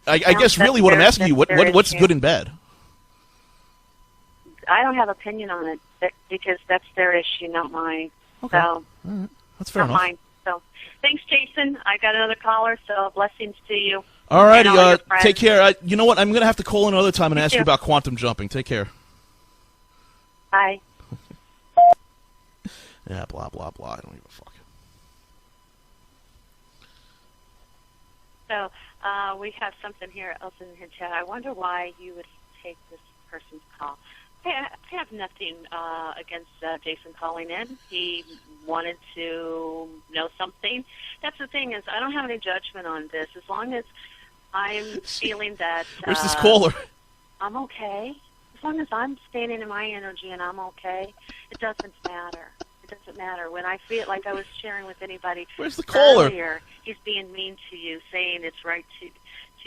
I guess really what I'm asking you, what's good and bad? I don't have opinion on it because that's their issue, not mine. Okay. So all right. That's fair enough. Mine. So thanks, Jason. I got another caller, so blessings to you. All righty, take care. You know what? I'm going to have to call another time and ask you about quantum jumping. Take care. Bye. Yeah, blah, blah, blah. I don't give a fuck. So we have something here else in the chat. I wonder why you would take this person's call. I have nothing against Jason calling in. He wanted to know something. That's the thing is I don't have any judgment on this. As long as I'm feeling that... Where's this caller? I'm okay. As long as I'm standing in my energy and I'm okay, it doesn't matter. It doesn't matter. When I feel like I was sharing with anybody... Where's the caller? Earlier, he's being mean to you, saying it's right to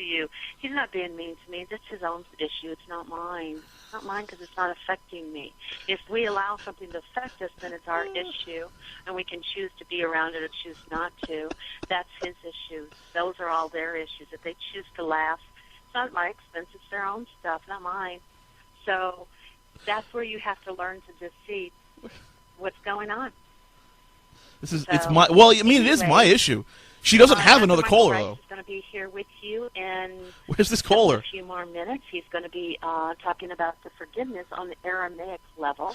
you. He's not being mean to me. That's his own issue. It's not mine. It's not mine because it's not affecting me. If we allow something to affect us, then it's our issue, and we can choose to be around it or choose not to. That's his issue. Those are all their issues. If they choose to laugh, it's not my expense. It's their own stuff, not mine. So that's where you have to learn to just see what's going on. It's my... Well, I mean, it is my issue. She doesn't have another caller, though. He's going to be here with you in Where's this caller? a few more minutes. He's going to be talking about the forgiveness on the Aramaic level.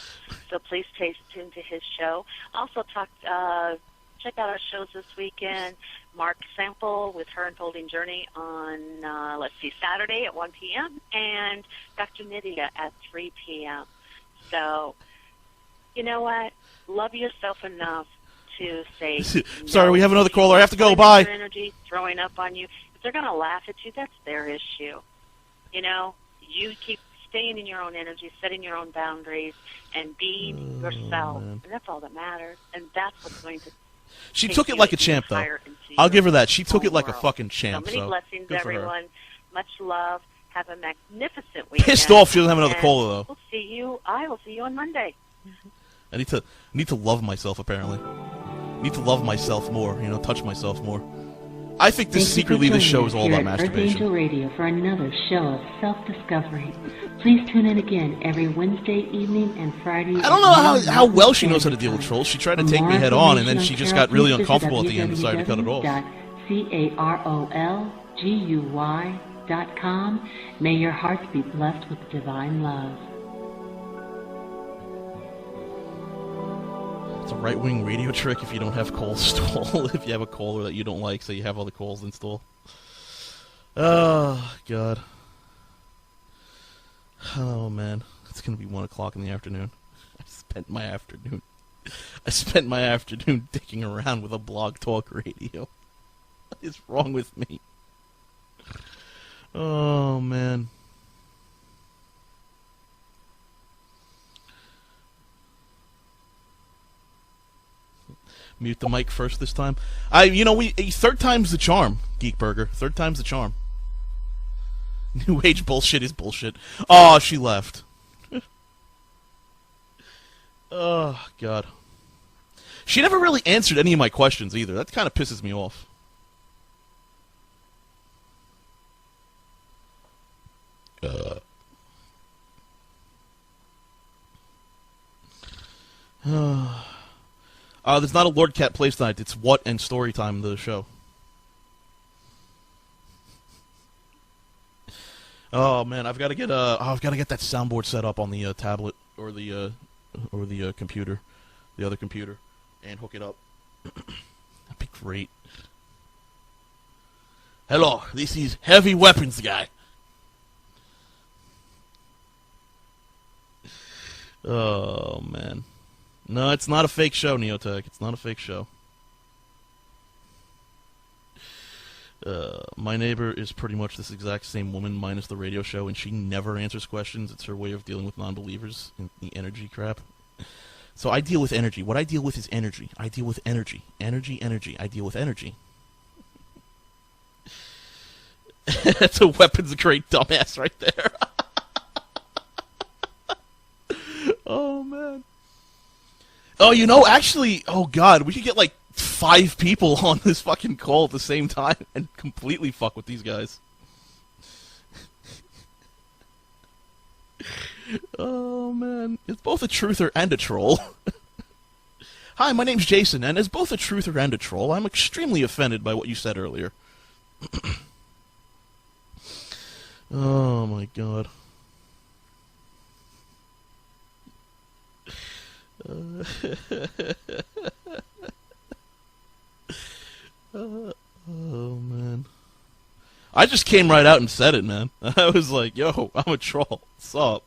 So please stay tuned to his show. Also, check out our shows this weekend. Mark Sample with Her Unfolding Journey on, Saturday at 1 p.m. and Dr. Nydia at 3 p.m. So, you know what? Love yourself enough to say, sorry, we have another caller. I have to go. Bye. Energy throwing up on you. If they're going to laugh at you, that's their issue. You keep staying in your own energy, setting your own boundaries, and being yourself. Man. And that's all that matters. And that's what's going to. She took it like a champ, though. I'll give her that. She took it like a fucking champ. So many blessings, everyone. Much love. Have a magnificent weekend. Pissed off she doesn't have another caller, though. We'll see you. I will see you on Monday. I need to love myself, apparently. I need to love myself more, touch myself more. I think this show is all about masturbation. Angel Radio for another show of self-discovery. Please tune in again every Wednesday evening and Friday. I don't know how well she knows how to deal with trolls. She tried to take me head on, and then she just got really uncomfortable at the end and decided to cut it off. CAROLGUY.com. May your hearts be blessed with divine love. It's a right-wing radio trick if you don't have calls installed. If you have a caller that you don't like, so you have all the calls installed. Oh, God. Oh, man. It's going to be 1 o'clock in the afternoon. I spent my afternoon dicking around with a blog talk radio. What is wrong with me? Oh, man. Mute the mic first this time. Third time's the charm, Geek Burger. Third time's the charm. New age bullshit is bullshit. Oh, she left. Oh, God. She never really answered any of my questions either. That kind of pisses me off. There's not a LordKaT place tonight. It's What and Story Time, the show. Oh man, I've got to get that soundboard set up on the tablet or the computer, the other computer, and hook it up. That'd be great. Hello, this is Heavy Weapons Guy. Oh, man. No, it's not a fake show, Neotech. It's not a fake show. My neighbor is pretty much this exact same woman minus the radio show, and she never answers questions. It's her way of dealing with non-believers and the energy crap. So I deal with energy. What I deal with is energy. I deal with energy. Energy, energy. I deal with energy. That's a weapons grade dumbass right there. Oh, man. Oh, you know, actually, oh, God, we could get, like, 5 people on this fucking call at the same time and completely fuck with these guys. Oh, man. It's both a truther and a troll. Hi, my name's Jason, and as both a truther and a troll, I'm extremely offended by what you said earlier. Oh, my God. Oh, man. I just came right out and said it, man. I was like, yo, I'm a troll. What's up?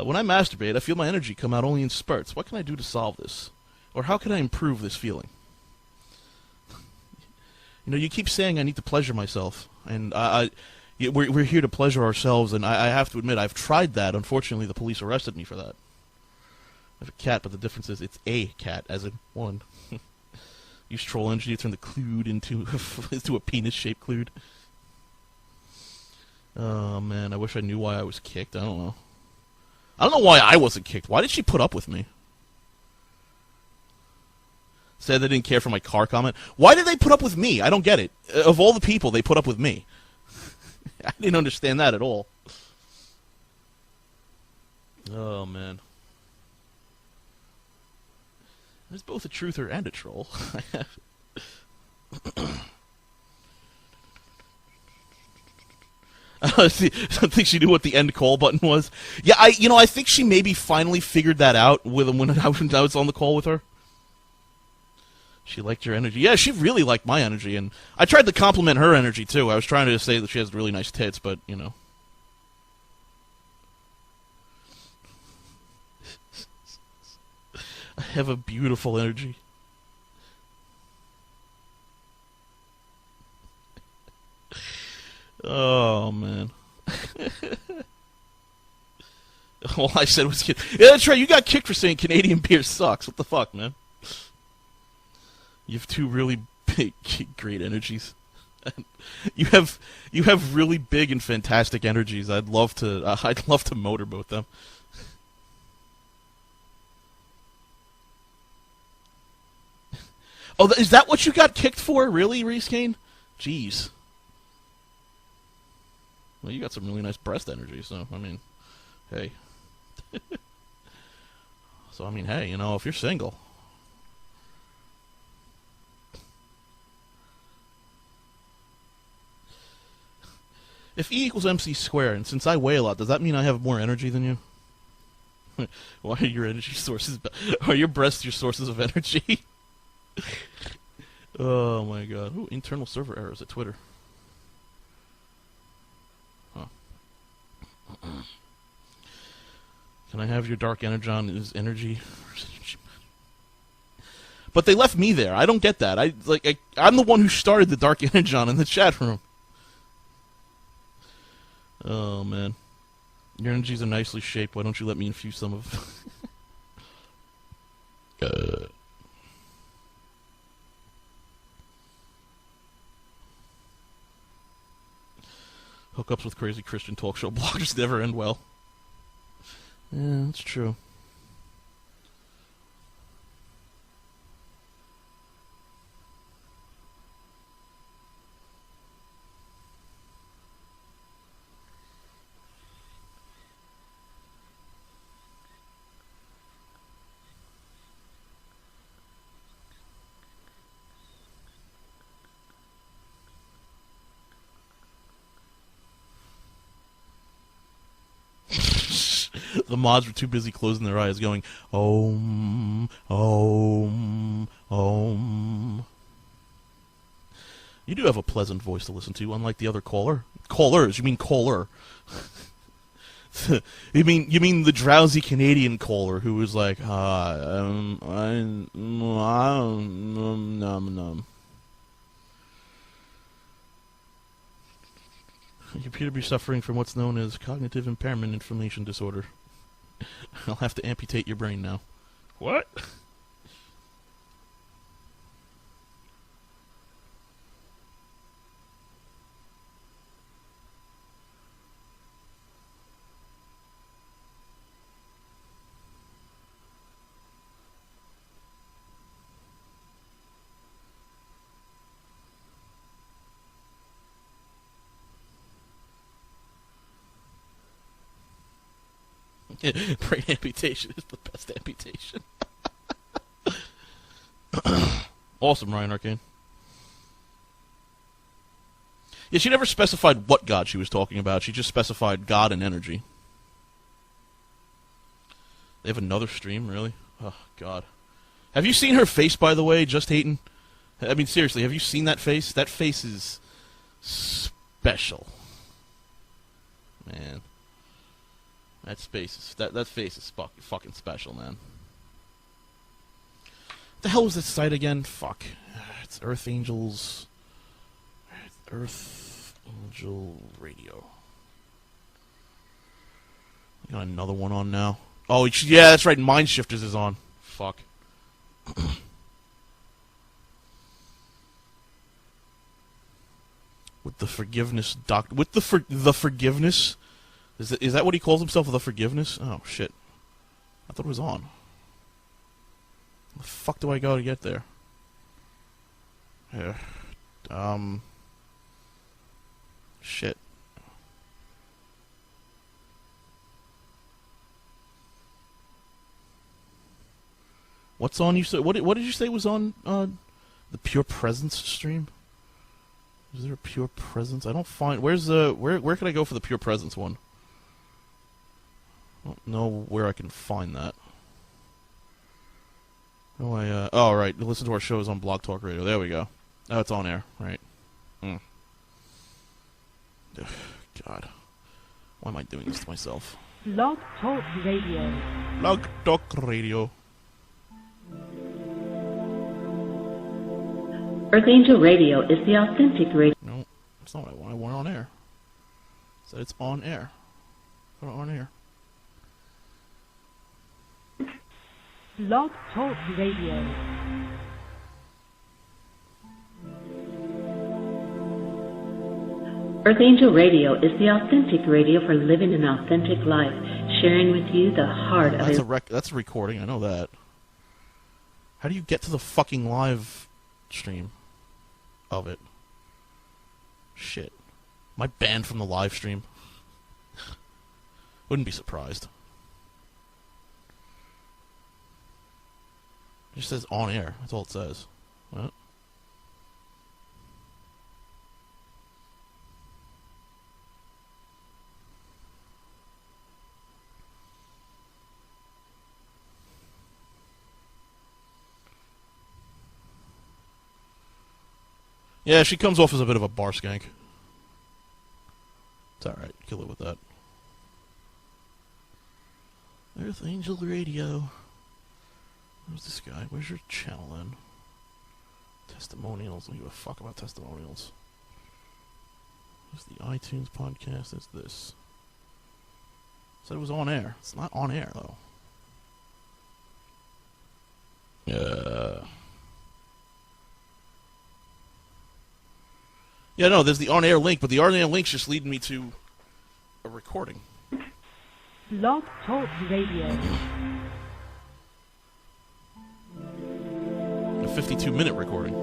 When I masturbate, I feel my energy come out only in spurts. What can I do to solve this? Or how can I improve this feeling? You know, you keep saying I need to pleasure myself. And we're here to pleasure ourselves, and I have to admit, I've tried that. Unfortunately, the police arrested me for that. I have a cat, but the difference is it's a cat, as in one. Use troll energy to turn the clued into a penis-shaped clued. Oh, man, I wish I knew why I was kicked. I don't know. I don't know why I wasn't kicked. Why did she put up with me? Said they didn't care for my car comment. Why did they put up with me? I don't get it. Of all the people, they put up with me. I didn't understand that at all. Oh, man. There's both a truther and a troll. See, I think she knew what the end call button was. Yeah, I think she maybe finally figured that out when I was on the call with her. She liked your energy. Yeah, she really liked my energy, and I tried to compliment her energy too. I was trying to say that she has really nice tits, but you know. I have a beautiful energy. Oh, man. All I said was, yeah, that's right, you got kicked for saying Canadian beer sucks. What the fuck, man? You have two really big, great energies. You have really big and fantastic energies. I'd love to motorboat them. Oh, is that what you got kicked for? Really, Reese Kane? Jeez. Well, you got some really nice breast energy, so, I mean, hey. So, I mean, hey, you know, if you're single. If E equals MC squared, and since I weigh a lot, does that mean I have more energy than you? Why are your energy sources... Are your breasts your sources of energy? Oh my god. Ooh, internal server errors at Twitter. Huh. Can I have your dark energon is energy? But they left me there. I don't get that. I'm the one who started the dark energon in the chat room. Oh man. Your energies are nicely shaped. Why don't you let me infuse some of... Hookups with crazy Christian talk show bloggers never end well. Yeah, that's true. The mods were too busy closing their eyes going, Om, Om, Om. You do have a pleasant voice to listen to, unlike the other caller. Callers, you mean caller. you mean the drowsy Canadian caller who was like, You appear to be suffering from what's known as cognitive impairment information disorder. I'll have to amputate your brain now. What? Brain amputation is the best amputation. Awesome, Ryan Arcane. Yeah, she never specified what god she was talking about. She just specified God and energy. They have another stream, really? Oh, God. Have you seen her face, by the way, Just Hating? I mean, seriously, have you seen that face? That face is special. Man. That face is fucking special, man. What the hell was this site again? Fuck. It's Earth Angels. Earth Angel Radio. We got another one on now. Oh, yeah, that's right. Mind Shifters is on. Fuck. With the forgiveness doctor. With the forgiveness. Is that what he calls himself, the forgiveness? Oh, shit. I thought it was on. Where the fuck do I go to get there? Shit. What's on, you said? What did you say was on, the Pure Presence stream? Is there a Pure Presence? I don't find... Where's the... Where can I go for the Pure Presence one? I don't know where I can find that. Oh, right. Listen to our shows on Blog Talk Radio. There we go. Oh, it's on air. Right. Ugh, God. Why am I doing this to myself? Blog Talk Radio. Blog Talk Radio. Earth Angel Radio is the authentic radio. No, that's not what I want. I want it on air. It said it's on air. Put it on air. Blog Talk Radio. Earth Angel Radio is the authentic radio for living an authentic life, sharing with you the heart of it. That's a recording, I know that. How do you get to the fucking live stream of it? Shit. Am I banned from the live stream? Wouldn't be surprised. It just says on air. That's all it says. What? Yeah, she comes off as a bit of a bar skank. It's alright. You can live with that. Earth Angel Radio. Where's this guy? Where's your channel then? Testimonials. I don't give a fuck about testimonials. There's the iTunes podcast. There's this. Said it was on air. It's not on air, though. Yeah, no, there's the on-air link, but the on-air link's just leading me to a recording. Blog Talk Radio. A 52-minute recording.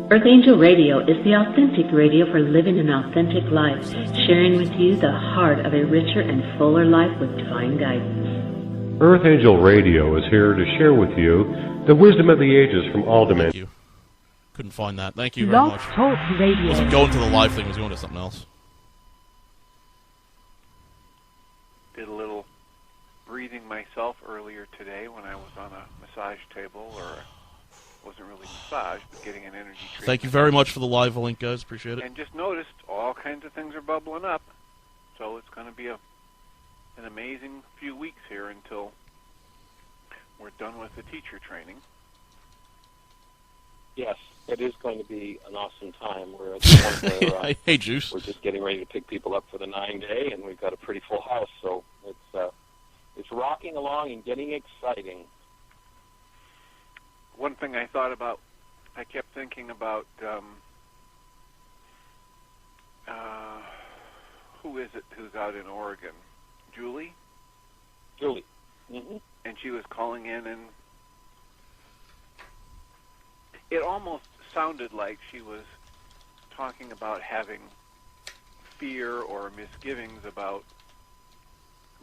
Earth Angel Radio is the authentic radio for living an authentic life, sharing with you the heart of a richer and fuller life with divine guidance. Earth Angel Radio is here to share with you the wisdom of the ages from all dimensions. Thank you. Couldn't find that. Thank you very much. Talk Radio. I wasn't going to the live thing. I was going to something else. Did a little breathing myself earlier today when I was on a massage table or wasn't really massage, but getting an energy treatment. Thank you very much for the live link, guys. Appreciate it. And just noticed all kinds of things are bubbling up. So it's going to be an amazing few weeks here until we're done with the teacher training. Yes, it is going to be an awesome time. We're at the point where hey, Juice. We're just getting ready to pick people up for the 9-day, and we've got a pretty full house. So it's rocking along and getting exciting. One thing I thought about, I kept thinking about who is it who's out in Oregon? Julie? Julie. Mm-hmm. And she was calling in, and it almost sounded like she was talking about having fear or misgivings about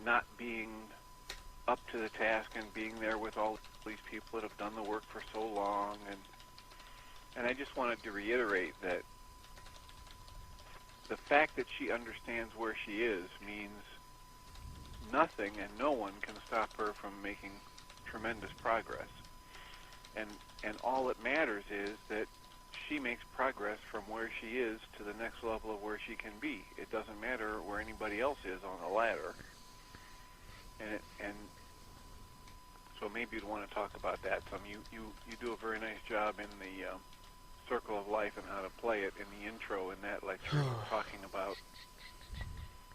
not being up to the task and being there with all these people that have done the work for so long. And I just wanted to reiterate that the fact that she understands where she is means nothing and no one can stop her from making tremendous progress. And all that matters is that she makes progress from where she is to the next level of where she can be. It doesn't matter where anybody else is on the ladder. And so maybe you'd want to talk about that some. You do a very nice job in the Circle of Life and how to play it in the intro in that lecture, talking about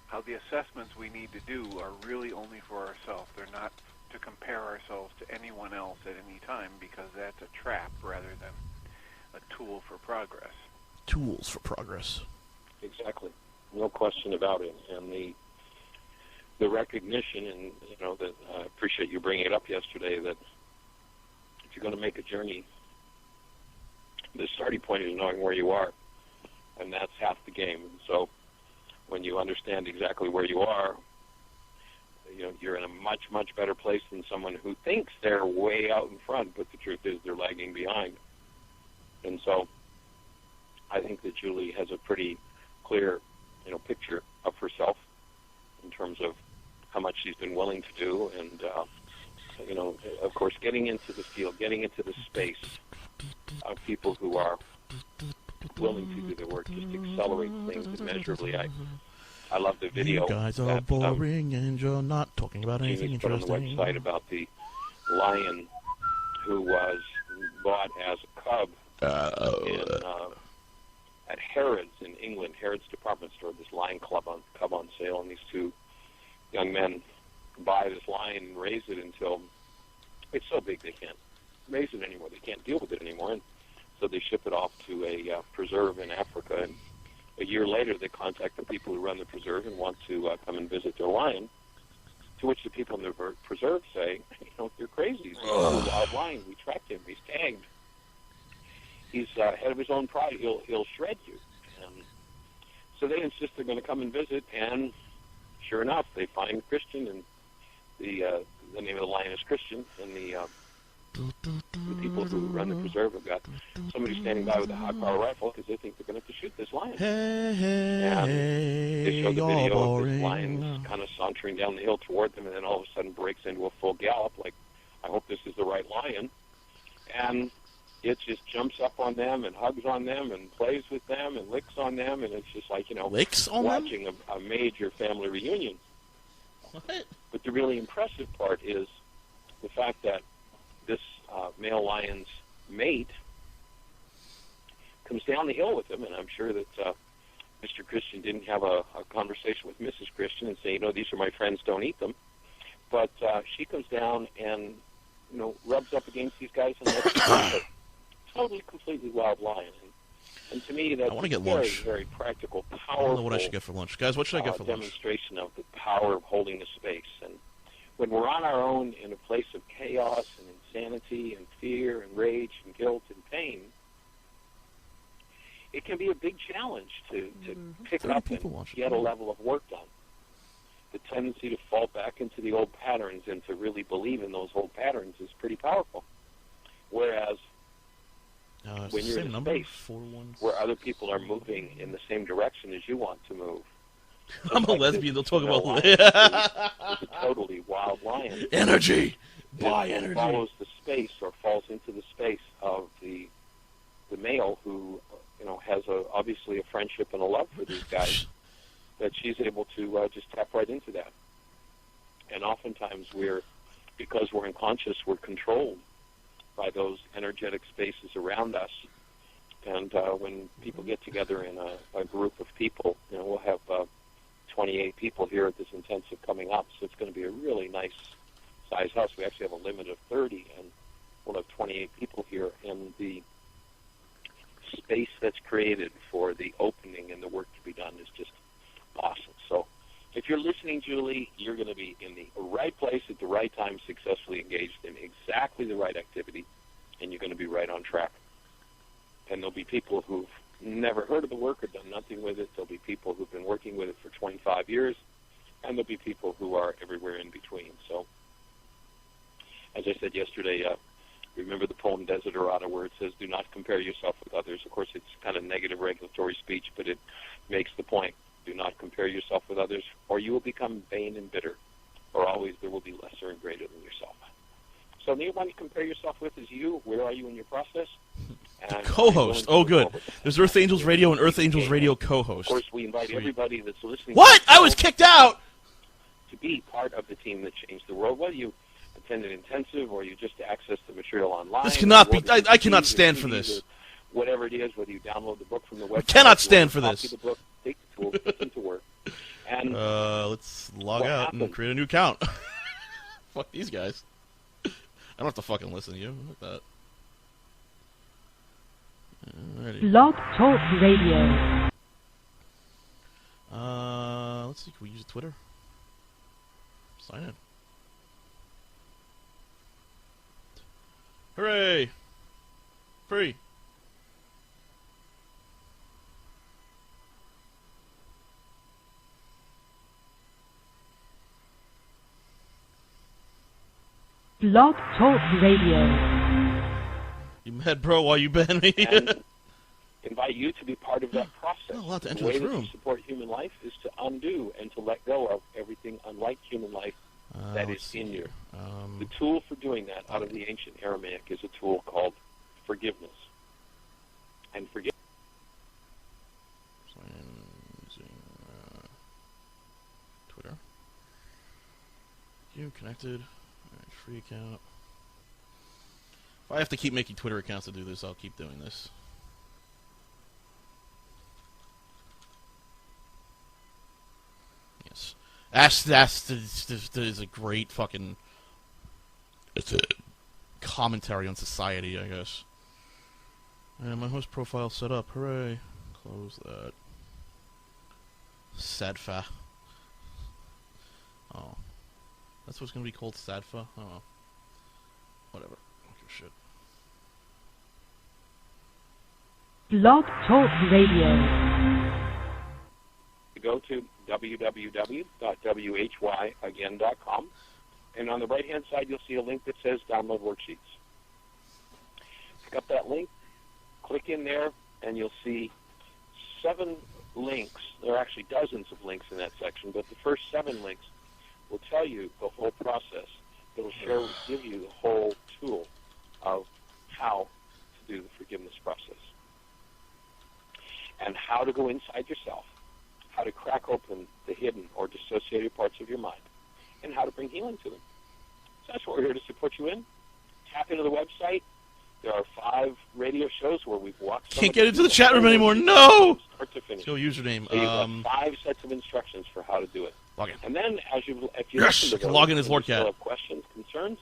how the assessments we need to do are really only for ourselves. They're not to compare ourselves to anyone else at any time, because that's a trap rather than a tool for progress. Tools for progress. Exactly. No question about it. And the recognition, and that I appreciate you bringing it up yesterday, that if you're going to make a journey, the starting point is knowing where you are, and that's half the game. And so when you understand exactly where you are, you're in a much, much better place than someone who thinks they're way out in front, but the truth is they're lagging behind. And so I think that Julie has a pretty clear, picture of herself in terms of how much she's been willing to do, and of course, getting into the field, getting into the space of people who are willing to do the work, just accelerate things immeasurably. I love the video. You guys are boring, and you're not talking about anything interesting. Put on the website about the lion who was bought as a cub at Harrods in England, Harrods department store. This lion cub on sale, and these two young men buy this lion and raise it until it's so big they can't raise it anymore. They can't deal with it anymore, and so they ship it off to a preserve in Africa. And a year later, they contact the people who run the preserve and want to come and visit their lion, to which the people in the preserve say, you're crazy. He's a wild lion. We tracked him. He's tagged. He's head of his own pride. He'll shred you. And so they insist they're going to come and visit, and sure enough, they find Christian, and the name of the lion is Christian, and the people who run the preserve have got somebody standing by with a high-power rifle because they think they're going to have to shoot this lion. And they show the video of this lion kind of sauntering down the hill toward them, and then all of a sudden breaks into a full gallop, like, I hope this is the right lion. And it just jumps up on them and hugs on them and plays with them and licks on them, and it's just like, licks on watching a major family reunion. What? But the really impressive part is the fact that this male lion's mate comes down the hill with him, and I'm sure that Mr. Christian didn't have a conversation with Mrs. Christian and say, these are my friends, don't eat them. But she comes down and, rubs up against these guys and lets them eat a totally, completely wild lion. And to me, that's a very, very practical, powerful. I don't know what I should get for lunch. Guys, what should I get for lunch? Demonstration of the power of holding a space. And when we're on our own in a place of chaos and insanity and fear and rage and guilt and pain, it can be a big challenge to pick up and get a level of work done. The tendency to fall back into the old patterns and to really believe in those old patterns is pretty powerful. Whereas when you're in a space where other people are moving in the same direction as you want to move. I'm a lesbian, they'll talk about it's a totally wild lion. Energy! it follows the space or falls into the space of the male who, has obviously a friendship and a love for these guys, that she's able to just tap right into that. And oftentimes because we're unconscious, we're controlled by those energetic spaces around us. And when people get together in a group of people, we'll have 28 people here at this intensive coming up, so it's going to be a really nice size house. We actually have a limit of 30, and we'll have 28 people here, and the space that's created for the opening and the work to be done is just awesome. So if you're listening, Julie, you're going to be in the right place at the right time, successfully engaged in exactly the right activity, and you're going to be right on track. And there'll be people who've never heard of the work or done nothing with it. There'll be people who've been working with it for 25 years, and there'll be people who are everywhere in between. So, as I said yesterday, remember the poem Desiderata, where it says, do not compare yourself with others. Of course, it's kind of negative regulatory speech, but it makes the point. Do not compare yourself with others, or you will become vain and bitter, or always there will be lesser and greater than yourself. So the one you compare yourself with is you. Where are you in your process? Co-host. Oh, good. There's Earth Angels Radio and Earth Angels Radio co-host. Of course, we invite everybody that's listening. What? I was kicked out! To be part of the team that changed the world, whether you attend an intensive or you just access the material online. This cannot be. I cannot stand for this. Whatever it is, whether you download the book from the website. I cannot stand for this. The book, take the tool, put them to work. And let's log out and create a new account. Fuck these guys. I don't have to fucking listen to you. Look at that. Alrighty. Blog Talk Radio. Let's see. Can we use Twitter? Sign in. Hooray! Free. Blog Talk Radio. You mad, bro? Why you ban me? And invite you to be part of that process. I'm not allowed to enter the way this that room. you support human life is to undo and to let go of everything unlike human life that is in you. The tool for doing that out of the ancient Aramaic is a tool called forgiveness. And forgiveness. Twitter. You connected. Alright, free account. If I have to keep making Twitter accounts to do this, I'll keep doing this. Yes. That is a great fucking... It's a commentary on society, I guess. And my host profile set up. Hooray. Close that. Sadfa. Oh. That's what's going to be called Sadfa? Oh. Whatever. Shit. Blog Talk Radio. Go to www.whyagain.com, and on the right-hand side you'll see a link that says Download Worksheets. Pick up that link, click in there, and you'll see 7 links. There are actually dozens of links in that section, but the first 7 links will tell you the whole process. It'll give you the whole tool of how to do the forgiveness process and how to go inside yourself, how to crack open the hidden or dissociated parts of your mind, and how to bring healing to them. So that's what we're here to support you in. Tap into the website. There are 5 radio shows where we've walked. Can't get into the chat room anymore. No. Start to finish. Let's go username. So you have 5 sets of instructions for how to do it. Log in. And then, if you Yes, listen to those, log in as and you LordKaT. still have questions, concerns,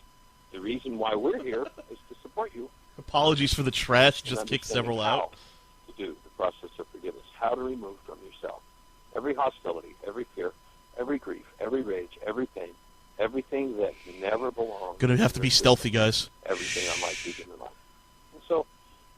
the reason why we're here is to support you. Apologies for the trash. Just kicked several out. To do the process of forgiveness, how to remove from yourself every hostility, every fear, every grief, every rage, every pain, everything that never belongs. Gonna have to be stealthy, guys. Everything unlike you in life. And so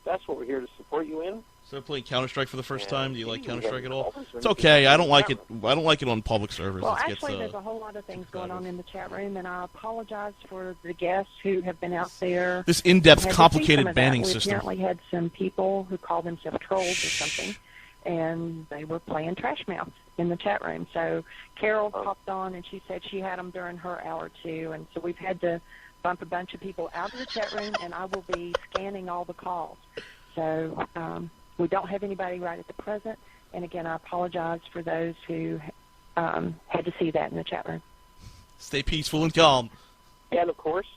that's what we're here to support you in. So playing Counter-Strike for the first time. Do you like Counter-Strike at all? It's okay. I don't like it. I don't like it on public servers. Well, actually, there's a whole lot of things going on in the chat room, and I apologize for the guests who have been out there. This in-depth, complicated banning we system. We apparently had some people who called themselves trolls or something, and they were playing trash mouth in the chat room. So Carol popped on, and she said she had them during her hour too, and so we've had to bump a bunch of people out of the chat room, and I will be scanning all the calls. So we don't have anybody right at the present. And, again, I apologize for those who had to see that in the chat room. Stay peaceful and calm. And, of course,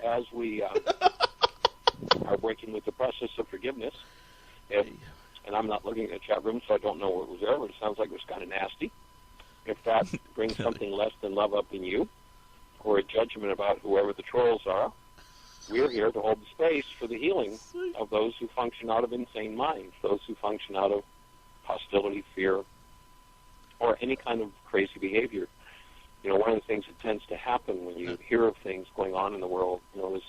as we are working with the process of forgiveness, and I'm not looking at the chat room, so I don't know what was there, but it sounds like it was kind of nasty. If that brings something less than love up in you, or a judgment about whoever the trolls are, we're here to hold the space for the healing of those who function out of insane minds, those who function out of hostility, fear, or any kind of crazy behavior. You know, one of the things that tends to happen when you hear of things going on in the world, you know, is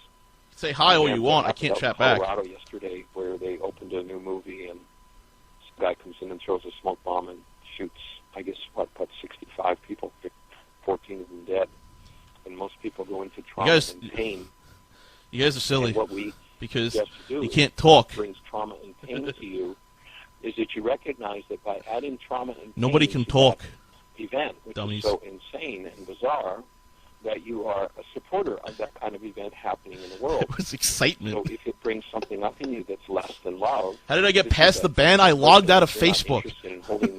say hi all you want. I can't chat back. Colorado yesterday, where they opened a new movie, and some guy comes in and throws a smoke bomb and shoots, I guess, what 65 people, 14 of them dead, and most people go into trauma and pain. You guys are silly. And what we because suggest to do you can't talk. Brings trauma and pain to you. Is that you recognize that by adding trauma and pain nobody can talk. Event, which is so insane and bizarre, that you are a supporter of that kind of event happening in the world. It was excitement. So if it brings something up in you that's less than love... How did I get past the ban? I logged out of Facebook.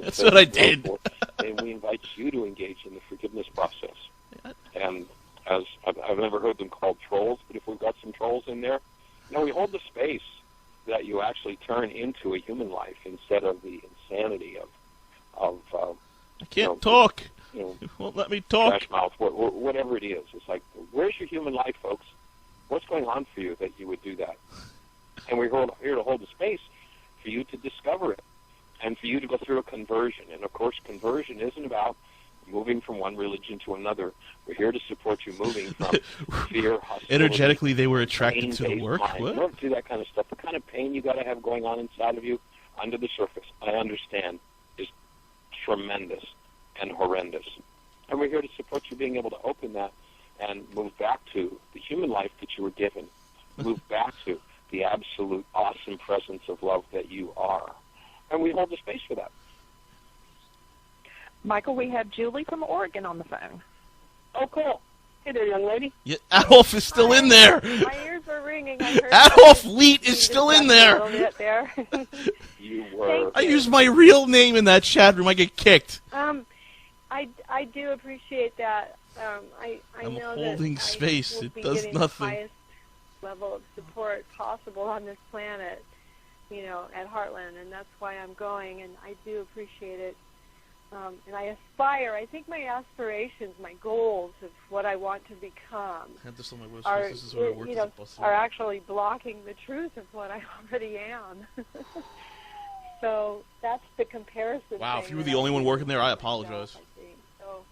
That's what I did. And we invite you to engage in the forgiveness process. And as I've never heard them called trolls, but if we've got some trolls in there, no, we hold the space that you actually turn into a human life instead of the insanity of I can't talk. You won't let me talk. Trash mouth, whatever it is. It's like, where's your human life, folks? What's going on for you that you would do that? And we're here to hold the space for you to discover it and for you to go through a conversion. And, of course, conversion isn't about moving from one religion to another. We're here to support you moving from fear, hostility. Energetically, they were attracted to the work? What? You don't do that kind of stuff. The kind of pain you got to have going on inside of you under the surface, I understand, is tremendous and horrendous. And we're here to support you being able to open that and move back to the human life that you were given. Move back to the absolute awesome presence of love that you are. And we hold the space for that. Michael, we have Julie from Oregon on the phone. Oh, cool. Hey there, young lady. Yeah, Adolf is still in there. My ears are ringing. I heard Adolf Leet is still in there. A little bit there. You were. I use my real name in that chat room. I get kicked. I do appreciate that. I'm know holding that space. I will it be does getting nothing. The highest level of support possible on this planet, you know, at Heartland, and that's why I'm going, and I do appreciate it. And I aspire. I think my aspirations, my goals of what I want to become, are actually blocking the truth of what I already am. So that's the comparison. Wow, thing if you were the only one working there, I apologize. So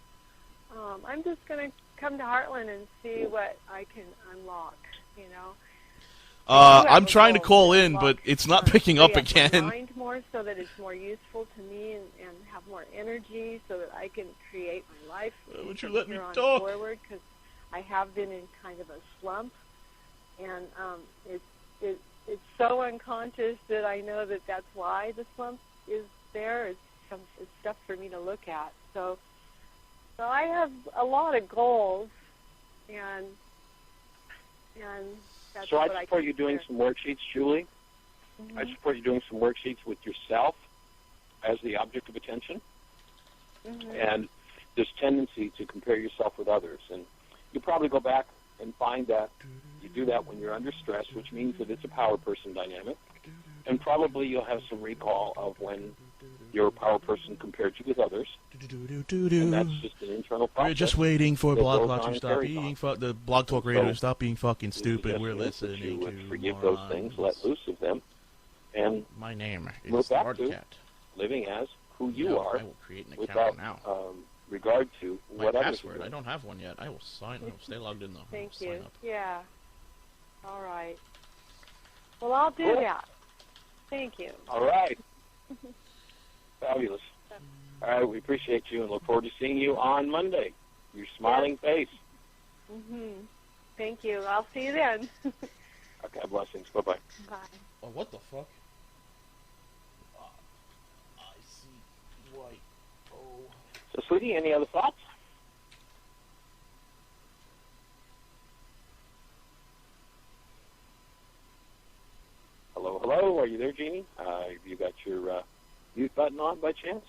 I'm just going to come to Heartland and see what I can unlock, you know. I'm trying to call in, but it's not picking up again. My mind more so that it's more useful to me and have more energy so that I can create my life. Would you let me talk? Forward, because I have been in kind of a slump, and it's so unconscious that I know that that's why the slump is there. It's stuff for me to look at. So I have a lot of goals, and that's so what I support you doing some worksheets, Julie. Mm-hmm. I support you doing some worksheets with yourself as the object of attention. Mm-hmm. And this tendency to compare yourself with others. And you probably go back and find that you do that when you're under stress, which means that it's a power person dynamic. And probably you'll have some recall of when your power person compared you with others. And that's just an internal process. We're just waiting for Blog Talk to stop being the Blog Talk Radio to stop being fucking stupid. We're listening to forgive those things, let loose of them, and my name is LordKaT. Living as who you are, I will create an without account now. Regard to my what password. I don't have one yet. I will sign. I will stay logged in though. Thank you. Sign up. Yeah. All right. Well, I'll do that. Thank you. All right. Fabulous. All right, we appreciate you and look forward to seeing you on Monday. Your smiling face. Mm-hmm. Thank you. I'll see you then. Okay, blessings. Bye-bye. Bye. Oh, what the fuck? I see white. Oh. So, sweetie, any other thoughts? you there, Jeannie? You got your mute button on by chance?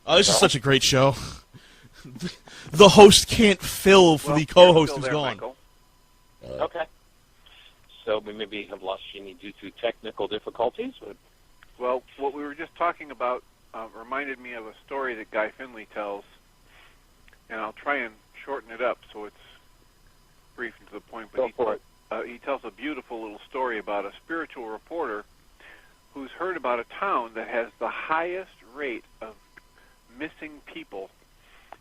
Oh, this is such a great show. The host can't fill for the co-host who's gone. Okay. So we maybe have lost Jeannie due to technical difficulties. Well, what we were just talking about reminded me of a story that Guy Finley tells, and I'll try and shorten it up so it's brief and to the point. But he tells a beautiful little story about a spiritual reporter who's heard about a town that has the highest rate of missing people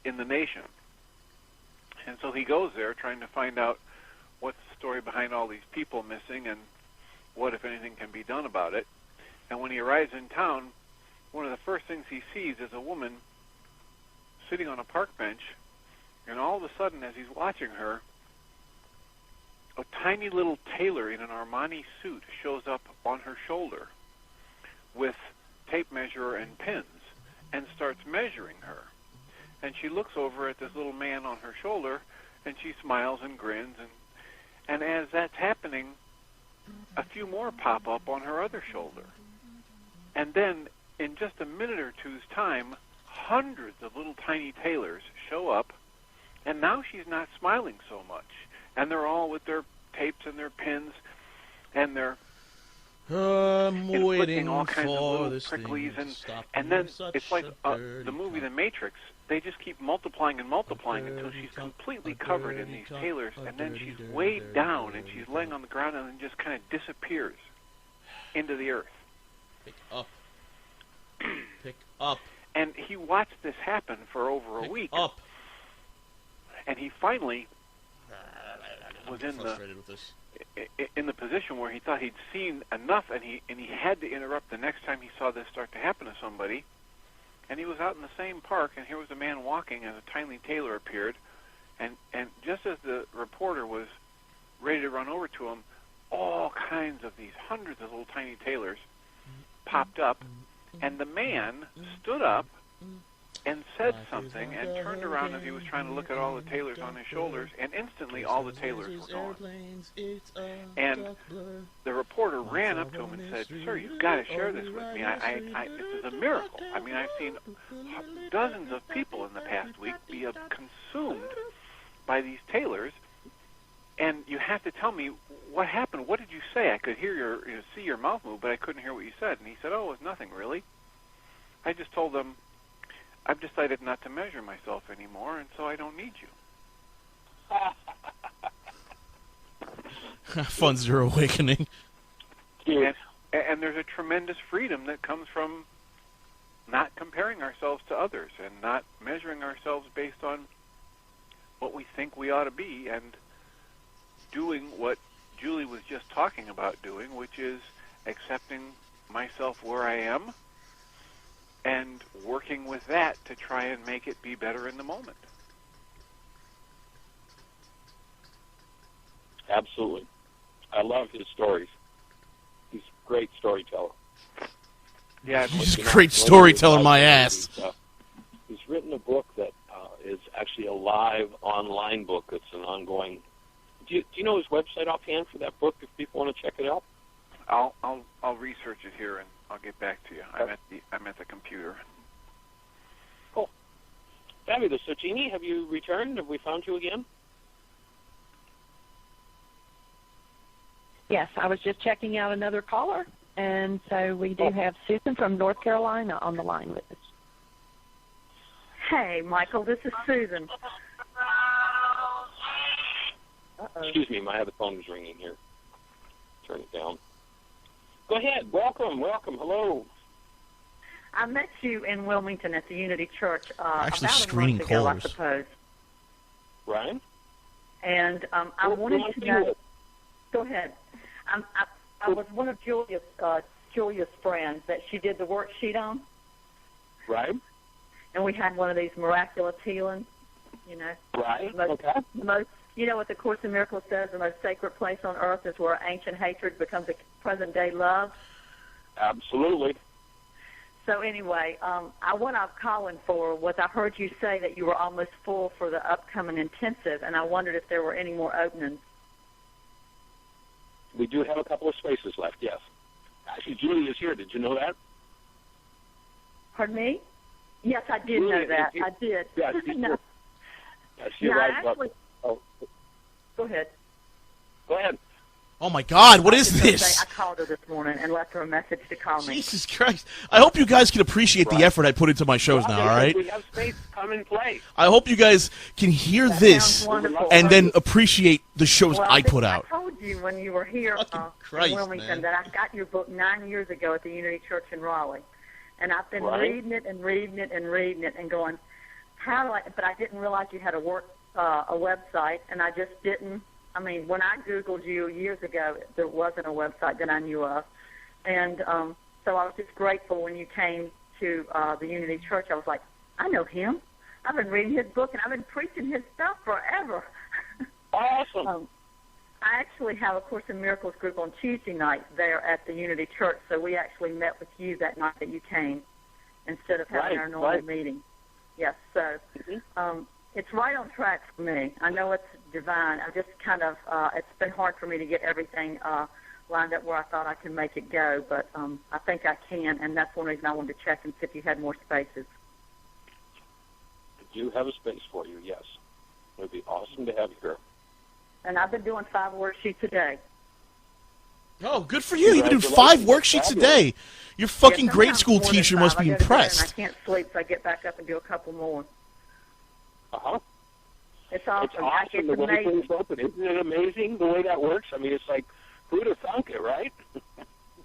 in the nation. And so he goes there trying to find out what's the story behind all these people missing and what, if anything, can be done about it. And when he arrives in town, one of the first things he sees is a woman sitting on a park bench, and all of a sudden, as he's watching her, a tiny little tailor in an Armani suit shows up on her shoulder with tape measure and pins and starts measuring her. And she looks over at this little man on her shoulder, and she smiles and grins. And as that's happening, a few more pop up on her other shoulder. And then, in just a minute or two's time, hundreds of little tiny tailors show up, and now she's not smiling so much. And they're all with their tapes and their pins, and they're inflicting all kinds of little pricklies. And then it's like the movie The Matrix. They just keep multiplying and multiplying until she's completely covered in these tailors, and then she's weighed down, and she's laying on the ground, and then just kind of disappears into the earth. Pick up. Pick up. And he watched this happen for over a week. Up. And he finally was in the position where he thought he'd seen enough, and he had to interrupt the next time he saw this start to happen to somebody. And he was out in the same park, and here was a man walking, and a tiny tailor appeared. And just as the reporter was ready to run over to him, all kinds of these hundreds of little tiny tailors popped up, and the man stood up and said something and turned around as he was trying to look at all the tailors on his shoulders, and instantly all the tailors were gone. And the reporter ran up to him and said, "Sir, you've got to share this with me. This is a miracle. I mean, I've seen dozens of people in the past week be consumed by these tailors, and you have to tell me what happened. What did you say? I could hear see your mouth move, but I couldn't hear what you said." And he said, "Oh, it was nothing really. I just told them I've decided not to measure myself anymore, and so I don't need you." Fun's your awakening. And there's a tremendous freedom that comes from not comparing ourselves to others and not measuring ourselves based on what we think we ought to be, and doing what Julie was just talking about doing, which is accepting myself where I am and working with that to try and make it be better in the moment. Absolutely. I love his stories. He's a great storyteller. Yeah, he's a great storyteller, my ass. He's written a book that is actually a live online book. It's an ongoing. Do you know his website offhand for that book if people want to check it out? I'll research it here and I'll get back to you. I'm at the computer. Cool. Fabulous. So, Jeannie, have you returned? Have we found you again? Yes, I was just checking out another caller, and so we do have Susan from North Carolina on the line with us. Hey, Michael, this is Susan. Excuse me, my other phone was ringing here. Turn it down. Go ahead. Welcome. Hello. I met you in Wilmington at the Unity Church actually about screening a month ago, callers. I suppose. Ryan? And I wanted to know. Go ahead. I was one of Julia's friends that she did the worksheet on. Right. And we had one of these miraculous healings, Right. You know what the Course in Miracles says, the most sacred place on earth is where ancient hatred becomes a present-day love? Absolutely. So anyway, what I'm calling for was I heard you say that you were almost full for the upcoming intensive, and I wondered if there were any more openings. We do have a couple of spaces left, yes. Actually, Julie is here. Did you know that? Pardon me? Yes, I did know that. I did. Yes, No. She arrived actually, oh. Go ahead. Go ahead. Oh, my God, what I was is just gonna this? say, I called her this morning and left her a message to call me. Jesus Christ. I hope you guys can appreciate the effort I put into my shows now, all right? We have space. Come and play. I hope you guys can hear this and then appreciate the shows I put out. I told you when you were here Christ, in Wilmington man. that I got your book 9 years ago at the Unity Church in Raleigh. And I've been reading it and reading it and reading it and going, how do I, but I didn't realize you had a website, and I just didn't. I mean, when I Googled you years ago, there wasn't a website that I knew of. And so I was just grateful when you came to the Unity Church. I was like, I know him. I've been reading his book, and I've been preaching his stuff forever. Awesome. I actually have a Course in Miracles group on Tuesday night there at the Unity Church, so we actually met with you that night that you came instead of having our normal meeting. Yes, so it's right on track for me. I know it's divine. I just kind of, it's been hard for me to get everything lined up where I thought I could make it go, but I think I can, and that's one reason I wanted to check and see if you had more spaces. I do have a space for you, yes. It would be awesome to have you here. And I've been doing 5 worksheets a day. Oh, good for you. You've been doing 5 worksheets a day. Your fucking grade school teacher must be impressed. I can't sleep, so I get back up and do a couple more. Uh-huh. It's awesome. It's awesome the way things open. Isn't it amazing the way that works? I mean, it's like, who'd have thunk it, right?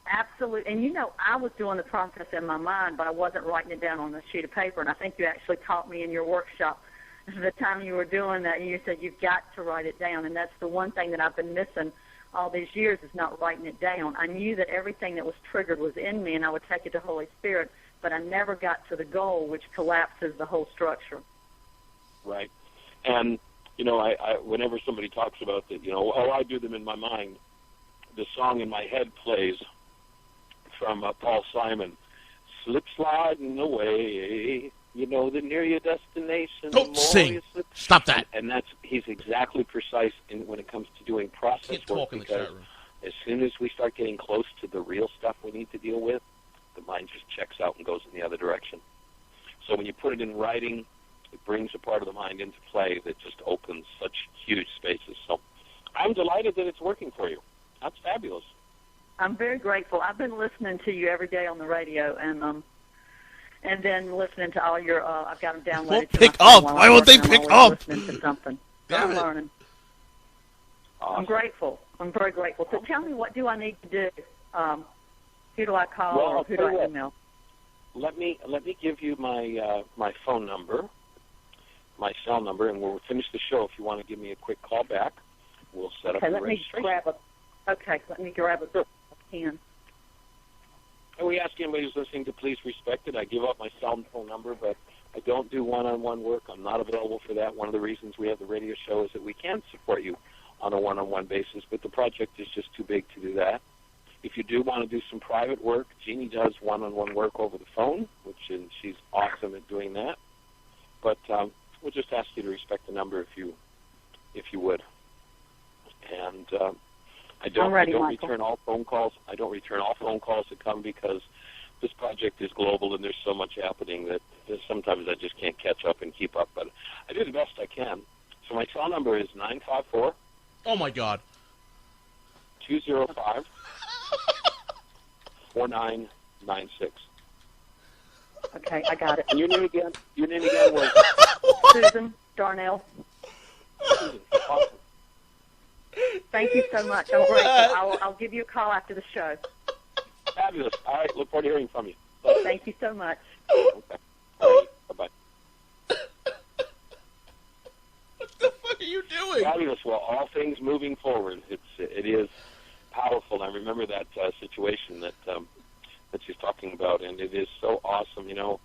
Absolutely. And, you know, I was doing the process in my mind, but I wasn't writing it down on a sheet of paper, and I think you actually taught me in your workshop the time you were doing that. You said you've got to write it down, and that's the one thing that I've been missing all these years is not writing it down. I knew that everything that was triggered was in me, and I would take it to Holy Spirit, but I never got to the goal, which collapses the whole structure. Right. And, you know, I whenever somebody talks about that, you know, oh, I do them in my mind, the song in my head plays from Paul Simon, slip sliding away, you know, the nearer your destination, the more sing. you slip. Stop that. And he's exactly precise when it comes to doing process work, because as soon as we start getting close to the real stuff we need to deal with, the mind just checks out and goes in the other direction. So when you put it in writing, it brings a part of the mind into play that just opens such huge spaces. So I'm delighted that it's working for you. That's fabulous. I'm very grateful. I've been listening to you every day on the radio, and then listening to all your, I've got them downloaded. Won't pick up. Why won't they pick up? Listening to something. I'm learning. Awesome. I'm grateful. I'm very grateful. So tell me, what do I need to do? Who do I call, or who do I email? Let me give you my my phone number, my cell number, and when we finish the show, if you want to give me a quick call back, we'll set up the registration. Let me grab a pen. And we ask anybody who's listening to please respect it. I give up my cell phone number, but I don't do one-on-one work. I'm not available for that. One of the reasons we have the radio show is that we can support you on a one-on-one basis, but the project is just too big to do that. If you do want to do some private work, Jeannie does one-on-one work over the phone, and she's awesome at doing that. But we'll just ask you to respect the number if you would. And I don't return all phone calls. I don't return all phone calls that come because this project is global and there's so much happening that sometimes I just can't catch up and keep up. But I do the best I can. So my cell number is 954. Oh my God. 205 4996. Okay, I got it. And your name again? Your name again was Susan Darnell. Susan. Awesome. Thank you so much. I'm grateful. I'll give you a call after the show. Fabulous. All right. Look forward to hearing from you. Thank you so much. Okay. All right. Bye-bye. What the fuck are you doing? Fabulous. Well, all things moving forward. It is powerful. I remember that situation that she's talking about, and it is so awesome. You know,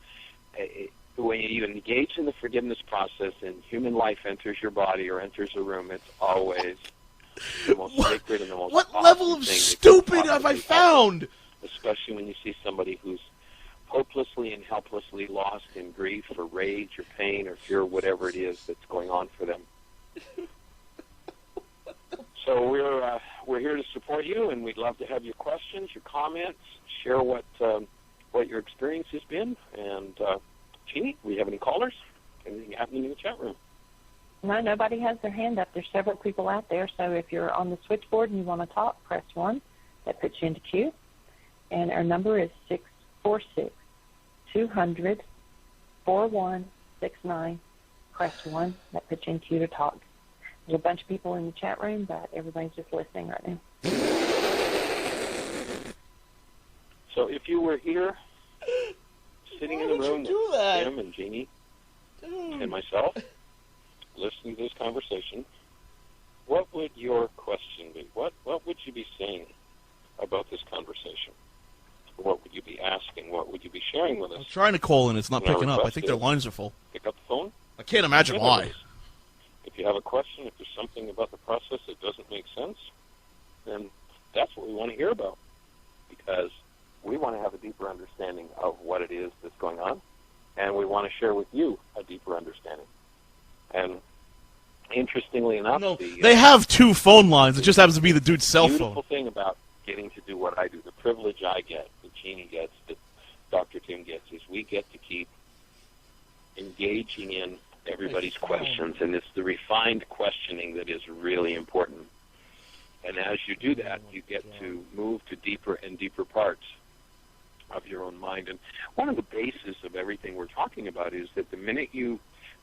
when you engage in the forgiveness process and human life enters your body or enters a room, it's always the most sacred and the most What awesome level of thing stupid have I found? Especially when you see somebody who's hopelessly and helplessly lost in grief or rage or pain or fear, whatever it is that's going on for them. So we're here to support you, and we'd love to have your questions, your comments, share what your experience has been. And Jeannie, do we have any callers? Anything happening in the chat room? No, nobody has their hand up. There's several people out there, so if you're on the switchboard and you want to talk, press 1. That puts you into queue. And our number is 646-200-4169. Press 1. That puts you in queue to talk. There's a bunch of people in the chat room, but everybody's just listening right now. So if you were here, sitting in the room with Tim and Jeannie and myself, listening to this conversation, what would your question be? What would you be saying about this conversation? What would you be asking? What would you be sharing with us? I'm trying to call and it's not picking up. I think their lines are full. Pick up the phone. I can't imagine why. If you have a question, if there's something about the process that doesn't make sense, then that's what we want to hear about, because we want to have a deeper understanding of what it is that's going on, and we want to share with you a deeper understanding. And interestingly enough, they have 2 phone lines. It just happens to be the dude's cell phone. The beautiful thing about getting to do what I do, the privilege I get, that Jeannie gets, that Dr. Tim gets, is we get to keep engaging in everybody's questions, and it's the refined questioning that is really important. And as you do that, you get to move to deeper and deeper parts of your own mind. And one of the bases of everything we're talking about is that the minute you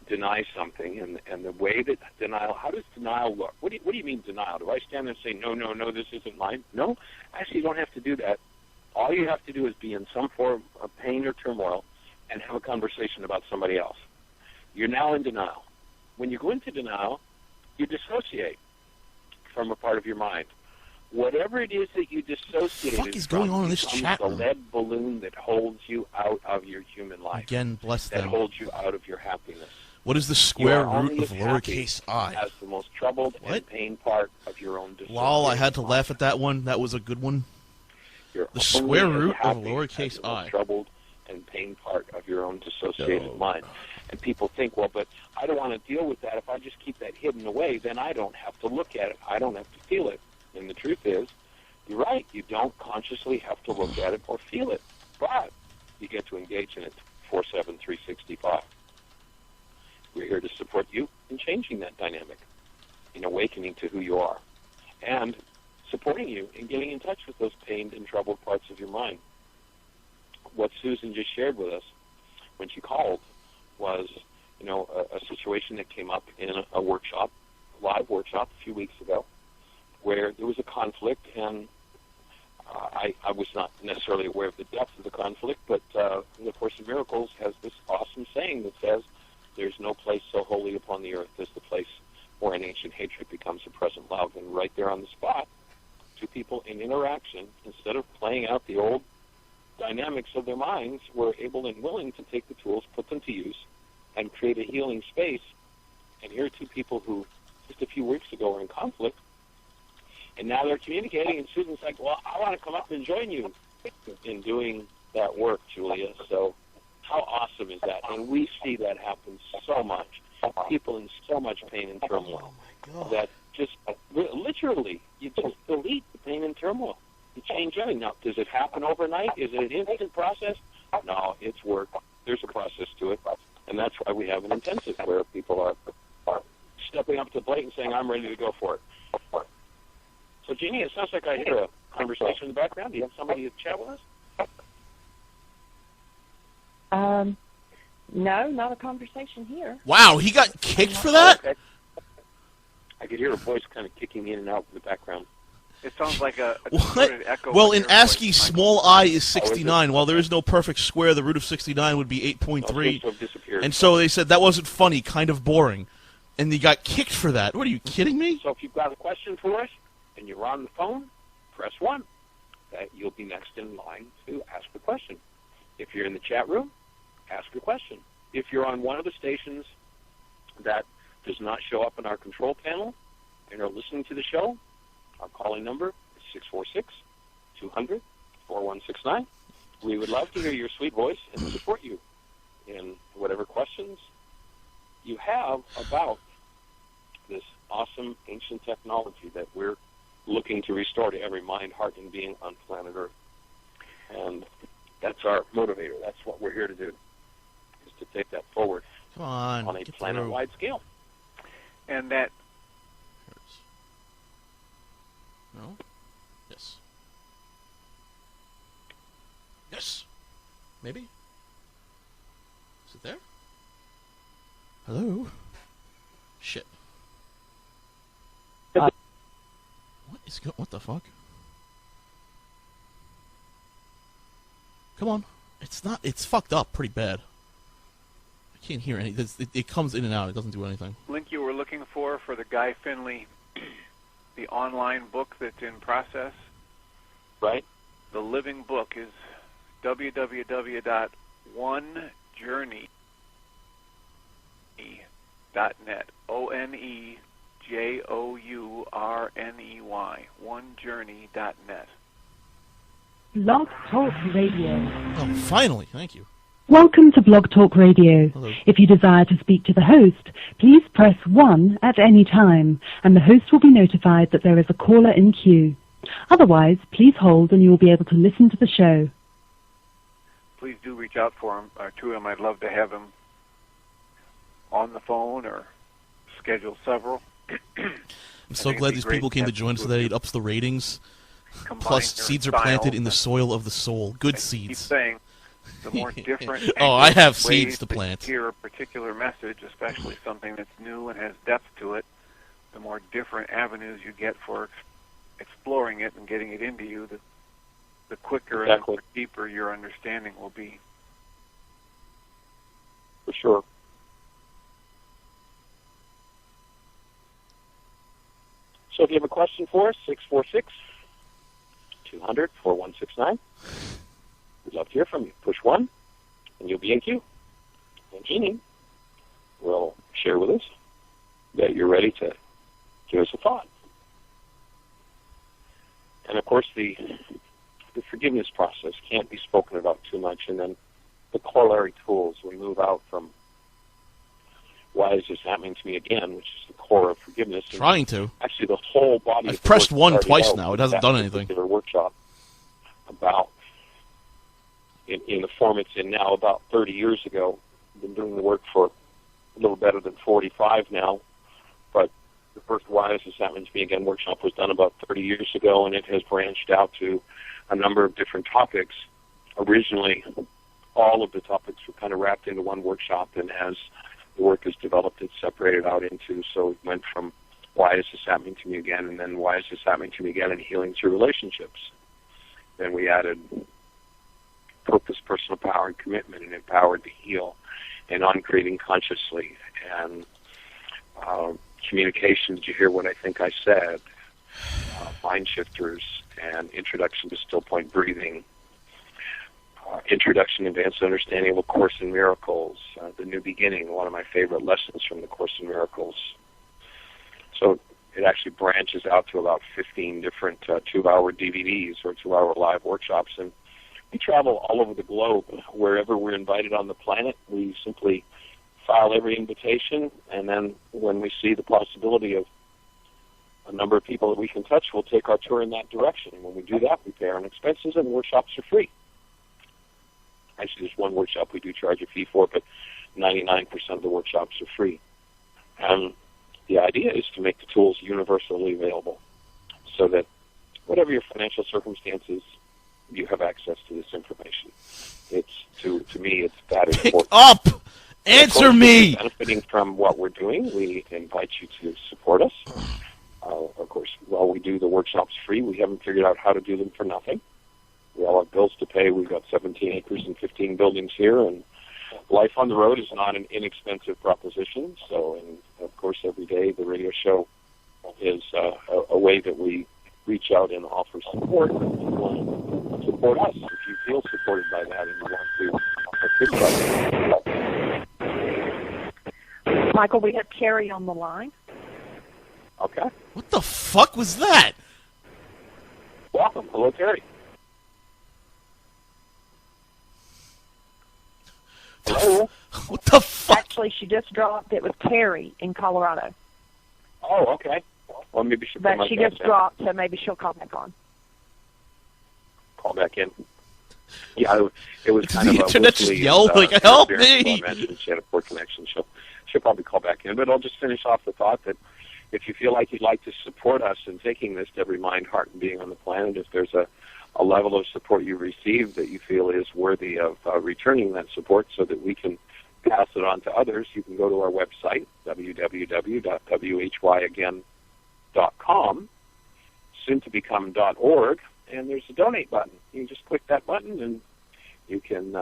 deny something, and the way that denial, how does denial look? What do you mean denial? Do I stand there and say, no, this isn't mine? No, actually you don't have to do that. All you have to do is be in some form of pain or turmoil and have a conversation about somebody else. You're now in denial. When you go into denial, you dissociate from a part of your mind. Whatever it is that you dissociate what is going on in this chat room? The lead balloon that holds you out of your human life. Again, bless them. That holds you out of your happiness. What is the square root of lowercase I? As the most troubled and pain part of your own dissociation. Wow, I had to laugh at that one. That was a good one. The square root of lowercase I. The troubled and pain part of your own dissociated mind. And people think, well, but I don't want to deal with that. If I just keep that hidden away, then I don't have to look at it. I don't have to feel it. And the truth is, you're right. You don't consciously have to look at it or feel it. But you get to engage in it 4/7, 365. We're here to support you in changing that dynamic, in awakening to who you are, and supporting you in getting in touch with those pained and troubled parts of your mind. What Susan just shared with us when she called was, a situation that came up in a workshop, a live workshop a few weeks ago, where there was a conflict, and I was not necessarily aware of the depth of the conflict, but the Course in Miracles has this awesome saying that says, there's no place so holy upon the earth as the place where an ancient hatred becomes a present love. And right there on the spot, 2 people in interaction, instead of playing out the old dynamics of their minds, were able and willing to take the tools, put them to use, and create a healing space. And here are 2 people who just a few weeks ago were in conflict, and now they're communicating, and Susan's like, well, I want to come up and join you in doing that work, Julia. So how awesome is that? And we see that happen so much. People in so much pain and turmoil. That just literally, you just delete the pain and turmoil. You change everything. Now, does it happen overnight? Is it an instant process? No, it's work. There's a process to it. And that's why we have an intensive where people are stepping up to the plate and saying, I'm ready to go for it. So, Jeannie, it sounds like I hear a conversation in the background. Do you have somebody to chat with us? No, not a conversation here. Wow, he got kicked for that? Okay. I could hear a voice kind of kicking in and out in the background. It sounds like a echo. Well, in ASCII, small I is 69. While there is no perfect square, the root of 69 would be 8.3. And so they said that wasn't funny, kind of boring. And he got kicked for that. What, are you kidding me? So if you've got a question for us and you're on the phone, press 1. You'll be next in line to ask a question. If you're in the chat room, ask a question. If you're on one of the stations that does not show up in our control panel and are listening to the show, our calling number is 646-200-4169. We would love to hear your sweet voice and support you in whatever questions you have about this awesome ancient technology that we're looking to restore to every mind, heart, and being on planet Earth. And that's our motivator. That's what we're here to do, is to take that forward on a planet-wide scale. And that... No? Yes. Yes. Maybe? Is it there? Hello? Shit. What the fuck? Come on. It's fucked up pretty bad. I can't hear any. It comes in and out. It doesn't do anything. Link you were looking for the Guy Finley, the online book that's in process? Right. The living book is www.onejourney.net. ONEJOURNEY. Onejourney.net. Blog Talk Radio. Oh, finally. Thank you. Welcome to Blog Talk Radio. Hello. If you desire to speak to the host, please press 1 at any time, and the host will be notified that there is a caller in queue. Otherwise, please hold and you will be able to listen to the show. Please do reach out to him. I'd love to have him on the phone or schedule several. I'm so glad these people came to join us today. It ups the ratings. Plus, seeds are planted in the soil of the soul. Good seeds. Keep saying the more different. Oh, I have seeds to plant. Hear a particular message, especially something that's new and has depth to it. The more different avenues you get for exploring it and getting it into you, the quicker and the deeper your understanding will be. For sure. So if you have a question for us, 646-200-4169. We'd love to hear from you. Push 1, and you'll be in queue. And Jeannie will share with us that you're ready to give us a thought. And, of course, the forgiveness process can't be spoken about too much. And then the corollary tools, we move out from why is this happening to me again, which is the core of forgiveness. Trying to. Actually, the whole body. I've pressed 1 twice now. It hasn't done anything. Particular workshop about, in the form it's in now, about 30 years ago. I've been doing the work for a little better than 45 now, but the first Why Is This Happening to Me Again workshop was done about 30 years ago, and it has branched out to a number of different topics. Originally, all of the topics were kind of wrapped into one workshop, and as the work is developed, it's separated out into, so it went from Why Is This Happening to Me Again, and then Why Is This Happening to Me Again, and healing through relationships. Then we added purpose, personal power, and commitment, and empowered to heal, and on creating consciously, and communication. Did you hear what I think I said? Mind shifters, and introduction to still point breathing. Introduction to Advanced Understanding of A Course in Miracles, The New Beginning, one of my favorite lessons from The Course in Miracles. So it actually branches out to about 15 different 2-hour DVDs or 2-hour live workshops, and we travel all over the globe. Wherever we're invited on the planet, we simply file every invitation, and then when we see the possibility of a number of people that we can touch, we'll take our tour in that direction. And when we do that, we pay our own expenses, and workshops are free. Actually, there's one workshop we do charge a fee for, but 99% of the workshops are free. And the idea is to make the tools universally available so that whatever your financial circumstances, you have access to this information. It's, to me, it's that important. Pick up! Answer me! Benefiting from what we're doing, we invite you to support us. Of course, while we do the workshops free, we haven't figured out how to do them for nothing. We all have bills to pay. We've got 17 acres and 15 buildings here, and life on the road is not an inexpensive proposition. So, and of course, every day the radio show is a way that we reach out and offer support. If you want to support us, if you feel supported by that and you want to participate. Michael, we have Carrie on the line. Okay. What the fuck was that? Welcome. Hello, Terry. Hello. What the fuck? Actually, she just dropped. It was Terry in Colorado. Oh, okay. Well, maybe she. But she gets dropped, so maybe she'll call back on. Call back in. Yeah, it was kind the of internet just yelled like, "Help me!" She had a poor connection. She'll probably call back in. But I'll just finish off the thought that if you feel like you'd like to support us in taking this to every mind, heart, and being on the planet, if there's a level of support you receive that you feel is worthy of returning that support so that we can pass it on to others, you can go to our website, www.whyagain.com, soon to become .org, and there's a donate button. You can just click that button and you can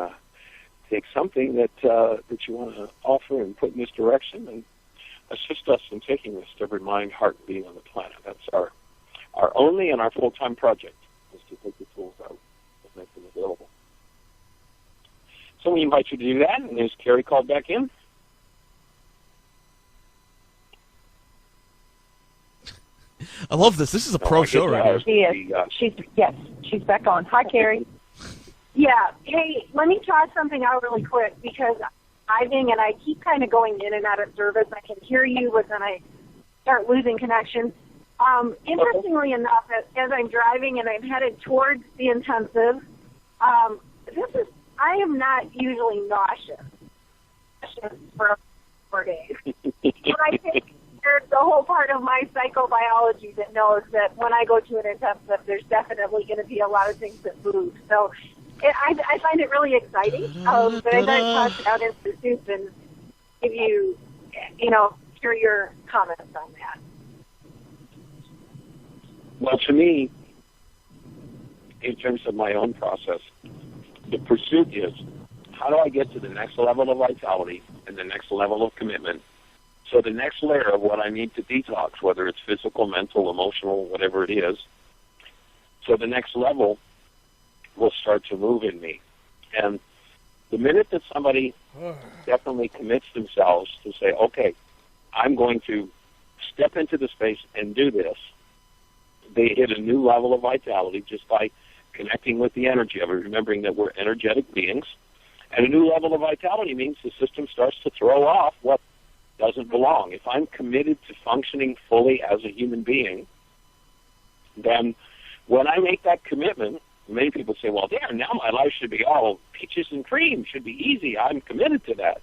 take something that you want to offer and put in this direction and assist us in taking this to every mind, heart, and being on the planet. That's our only and our full-time project, is to take the tools out and make them available. So we invite you to do that, and is Carrie called back in? I love this. This is a pro show right here. She is. She's back on. Hi, Carrie. Yeah. Hey, let me try something out really quick because I'm driving and I keep kind of going in and out of service. I can hear you, but then I start losing connection. Interestingly enough, as I'm driving and I'm headed towards the intensive, I am not usually nauseous for 4 days. But I think there's the whole part of my psychobiology that knows that when I go to an intensive, there's definitely going to be a lot of things that move. So I find it really exciting. But I thought I'd toss it out into the soup and give you, hear your comments on that. Well, to me, in terms of my own process, the pursuit is, how do I get to the next level of vitality and the next level of commitment? So the next layer of what I need to detox, whether it's physical, mental, emotional, whatever it is, so the next level will start to move in me. And the minute that somebody definitely commits themselves to say, okay, I'm going to step into the space and do this, they hit a new level of vitality just by connecting with the energy of it, remembering that we're energetic beings. And a new level of vitality means the system starts to throw off what doesn't belong. If I'm committed to functioning fully as a human being, then when I make that commitment, many people say, well, damn, now my life should be all peaches and cream, should be easy. I'm committed to that.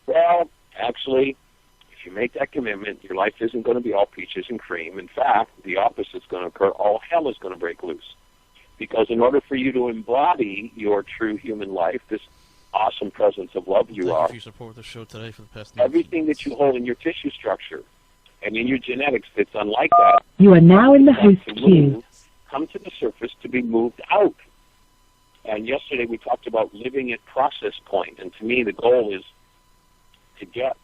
Well, actually, if you make that commitment, your life isn't going to be all peaches and cream. In fact, the opposite is going to occur. All hell is going to break loose. Because in order for you to embody your true human life, this awesome presence of love you are, you support the show today for the past everything that you hold in your tissue structure and in your genetics that's unlike that, you are now in the host queue. Come to the surface to be moved out. And yesterday we talked about living at process point. And to me, the goal is to get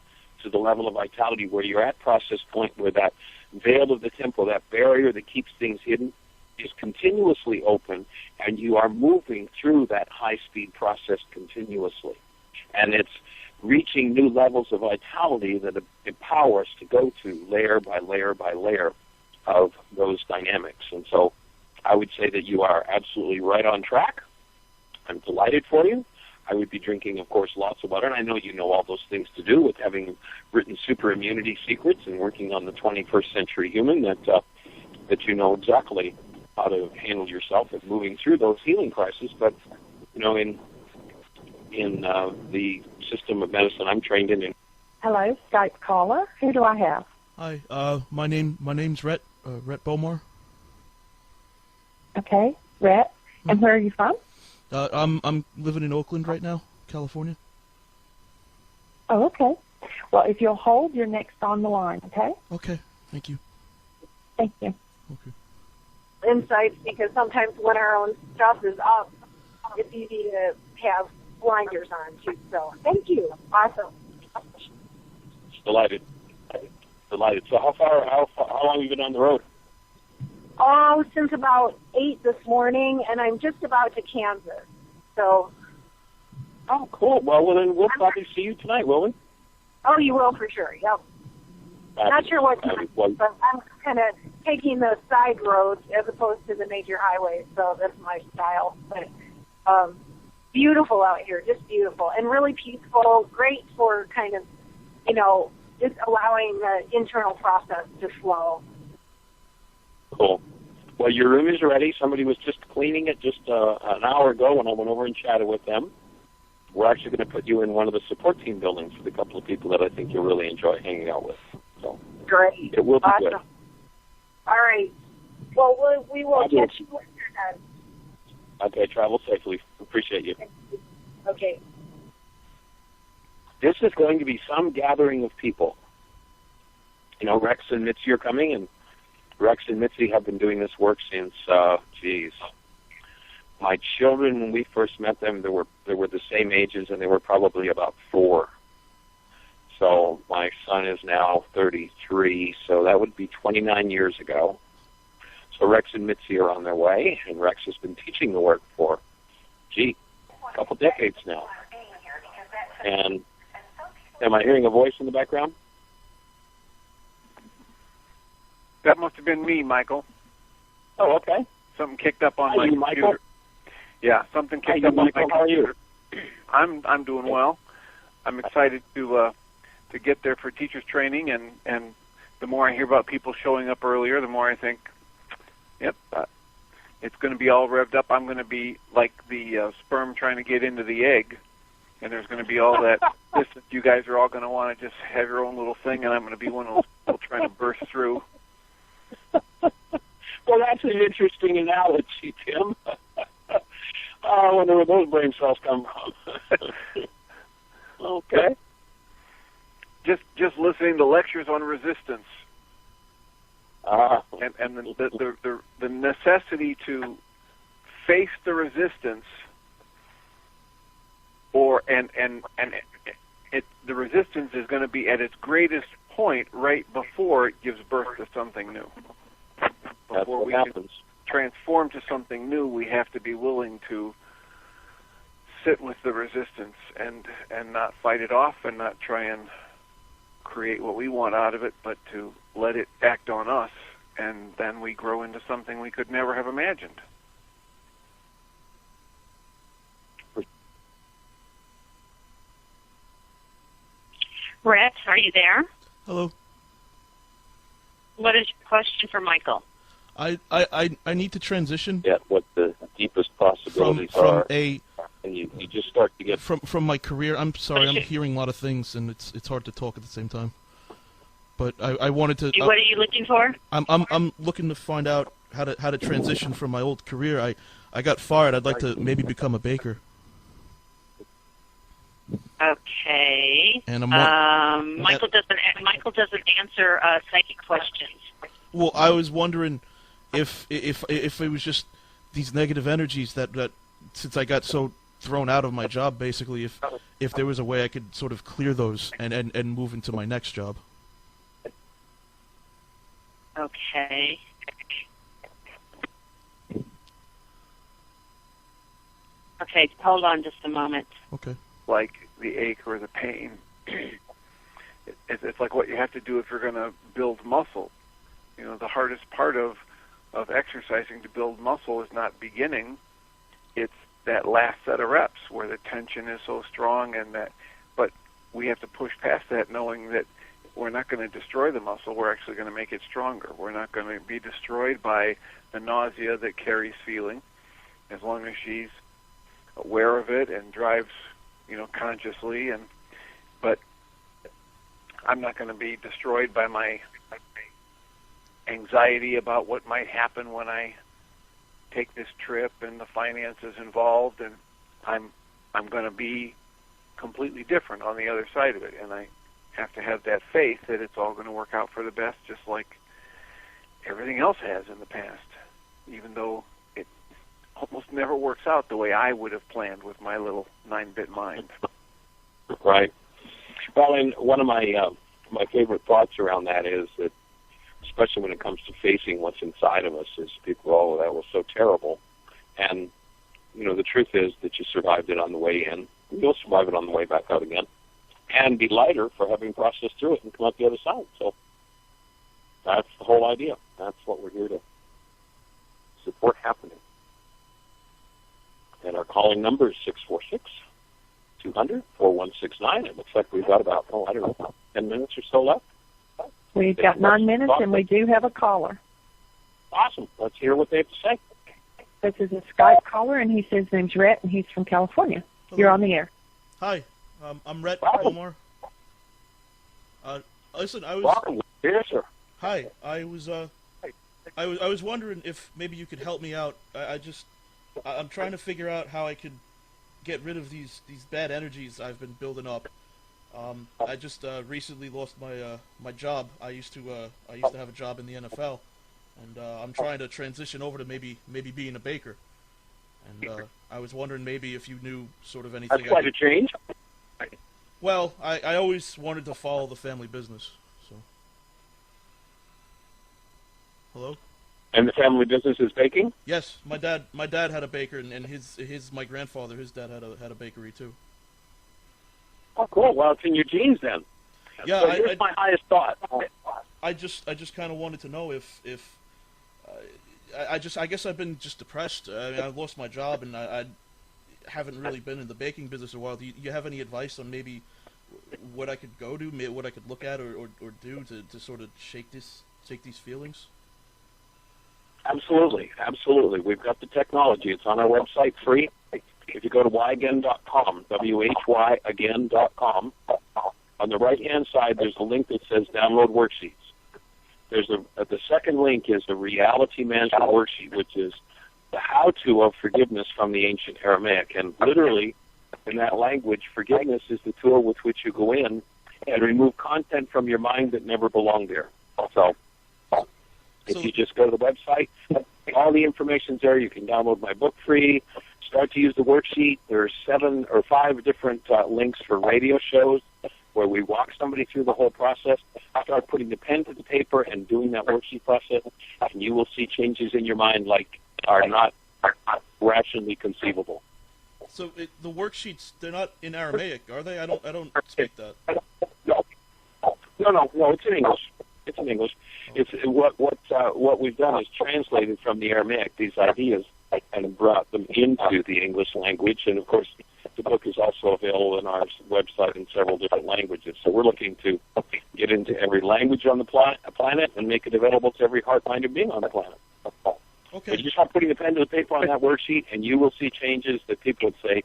to the level of vitality where you're at process point, where that veil of the temple, that barrier that keeps things hidden, is continuously open, and you are moving through that high-speed process continuously. And it's reaching new levels of vitality that empower us to go to layer by layer by layer of those dynamics. And so I would say that you are absolutely right on track. I'm delighted for you. I would be drinking, of course, lots of water, and I know you know all those things to do with having written Super Immunity Secrets and working on the 21st century human, that you know exactly how to handle yourself and moving through those healing crises. But, in the system of medicine I'm trained in. Hello, Skype caller. Who do I have? Hi, my name's Rhett Bowmore. Okay, Rhett. And where are you from? I'm living in Oakland right now, California. Oh, okay. Well, if you'll hold, you're next on the line, okay? Okay, thank you. Thank you. Okay. Insights, because sometimes when our own stuff is up, it's easy to have blinders on too. So thank you. Awesome. Delighted. So how long have you been on the road? Oh, since about 8 this morning, and I'm just about to Kansas. So. Oh, cool. Well, then we'll probably see you tonight, will we? Oh, you will for sure. Yep. Not sure what time, but I'm kind of taking the side roads as opposed to the major highways, so that's my style. But beautiful out here, just beautiful, and really peaceful. Great for kind of, just allowing the internal process to flow. Cool. Well, your room is ready. Somebody was just cleaning it just an hour ago when I went over and chatted with them. We're actually going to put you in one of the support team buildings with a couple of people that I think you'll really enjoy hanging out with. So great. It will be awesome. good. All right. Well, we will catch you later then. Okay, travel safely. Appreciate you. Okay. This is going to be some gathering of people. You know, Rex and Mitzi are coming, and Rex and Mitzi have been doing this work since, my children, when we first met them, they were the same ages, and they were probably about 4. So my son is now 33, so that would be 29 years ago. So Rex and Mitzi are on their way, and Rex has been teaching the work for, a couple decades now. And am I hearing a voice in the background? That must have been me, Michael. Oh, okay. Something kicked up on Hi, my you, computer. Michael? Yeah, something kicked Hi, up on my Michael. How are you? computer. I'm doing well. I'm excited to get there for teachers training, and the more I hear about people showing up earlier, the more I think, yep, it's going to be all revved up. I'm going to be like the sperm trying to get into the egg, and there's going to be all that. You guys are all going to want to just have your own little thing, and I'm going to be one of those people trying to burst through. Well, that's an interesting analogy, Tim. I wonder where those brain cells come from. Okay. Just listening to lectures on resistance, and the necessity to face the resistance, the resistance is going to be at its greatest point right before it gives birth to something new. Before we can transform to something new, we have to be willing to sit with the resistance and not fight it off and not try and create what we want out of it, but to let it act on us, and then we grow into something we could never have imagined. Rex, are you there? Hello. What is your question for Michael? I need to transition. Yeah, what the deepest possibilities from are. a and you just start to get from my career. I'm sorry, I'm hearing a lot of things, and it's hard to talk at the same time. But I wanted to. What are you looking for? I'm looking to find out how to transition from my old career. I got fired. I'd like to maybe become a baker. Okay. And Michael doesn't answer psychic questions. Well, I was wondering if it was just these negative energies that since I got so thrown out of my job, basically, if there was a way I could sort of clear those and move into my next job. Okay. Okay, hold on just a moment. Okay. Like the ache or the pain. It's like what you have to do if you're going to build muscle. You know, the hardest part of exercising to build muscle is not beginning. It's that last set of reps where the tension is so strong, but we have to push past that, knowing that we're not going to destroy the muscle. We're actually going to make it stronger. We're not going to be destroyed by the nausea that Carrie's feeling, as long as she's aware of it and drives, consciously. But I'm not going to be destroyed by my anxiety about what might happen when I take this trip and the finances involved, and I'm going to be completely different on the other side of it, and I have to have that faith that it's all going to work out for the best, just like everything else has in the past, even though it almost never works out the way I would have planned with my little 9-bit mind. Right. Well, and one of my favorite thoughts around that is that, especially when it comes to facing what's inside of us, is people, oh, that was so terrible. And, the truth is that you survived it on the way in. You'll survive it on the way back out again. And be lighter for having processed through it and come out the other side. So that's the whole idea. That's what we're here to support happening. And our calling number is 646-200-4169. It looks like we've got about, 10 minutes or so left. We've got 9 minutes, and we do have a caller. Awesome. Let's hear what they have to say. This is a Skype caller, and he says his name's Rhett, and he's from California. Hello. You're on the air. Hi, I'm Rhett Omar. Listen, I was. Welcome. Here, sir. Hi, I was wondering if maybe you could help me out. I'm trying to figure out how I could get rid of these bad energies I've been building up. I just recently lost my job. I used to have a job in the NFL, and I'm trying to transition over to maybe being a baker. And I was wondering maybe if you knew sort of anything. That's quite a change. Well, I always wanted to follow the family business. So, hello. And the family business is baking? Yes, my dad had a baker, and my grandfather, his dad had a bakery too. Oh, cool. Well, it's in your genes then. Yeah, so here's my highest thought. I just kind of wanted to know if I guess I've been just depressed. I mean, I lost my job, and I haven't really been in the baking business a while. Do you have any advice on maybe what I could go do, what I could look at or do to sort of shake these feelings? Absolutely. We've got the technology. It's on our website, free. If you go to whyagain.com, whyagain.com, on the right-hand side, there's a link that says download worksheets. The second link is a reality management worksheet, which is the how-to of forgiveness from the ancient Aramaic. And literally, in that language, forgiveness is the tool with which you go in and remove content from your mind that never belonged there. So if you just go to the website, all the information's there. You can download my book free, start to use the worksheet. There are 7 or 5 different links for radio shows where we walk somebody through the whole process. Start putting the pen to the paper and doing that worksheet process, and you will see changes in your mind like are not rationally conceivable. So the worksheets, they're not in Aramaic, are they? I don't speak that. No, it's in English. It's in English. It's what we've done is translated from the Aramaic these ideas and brought them into the English language. And of course, the book is also available on our website in several different languages. So we're looking to get into every language on the planet and make it available to every heart-minded being on the planet. Okay. But you start putting the pen to the paper on that worksheet, and you will see changes that people would say,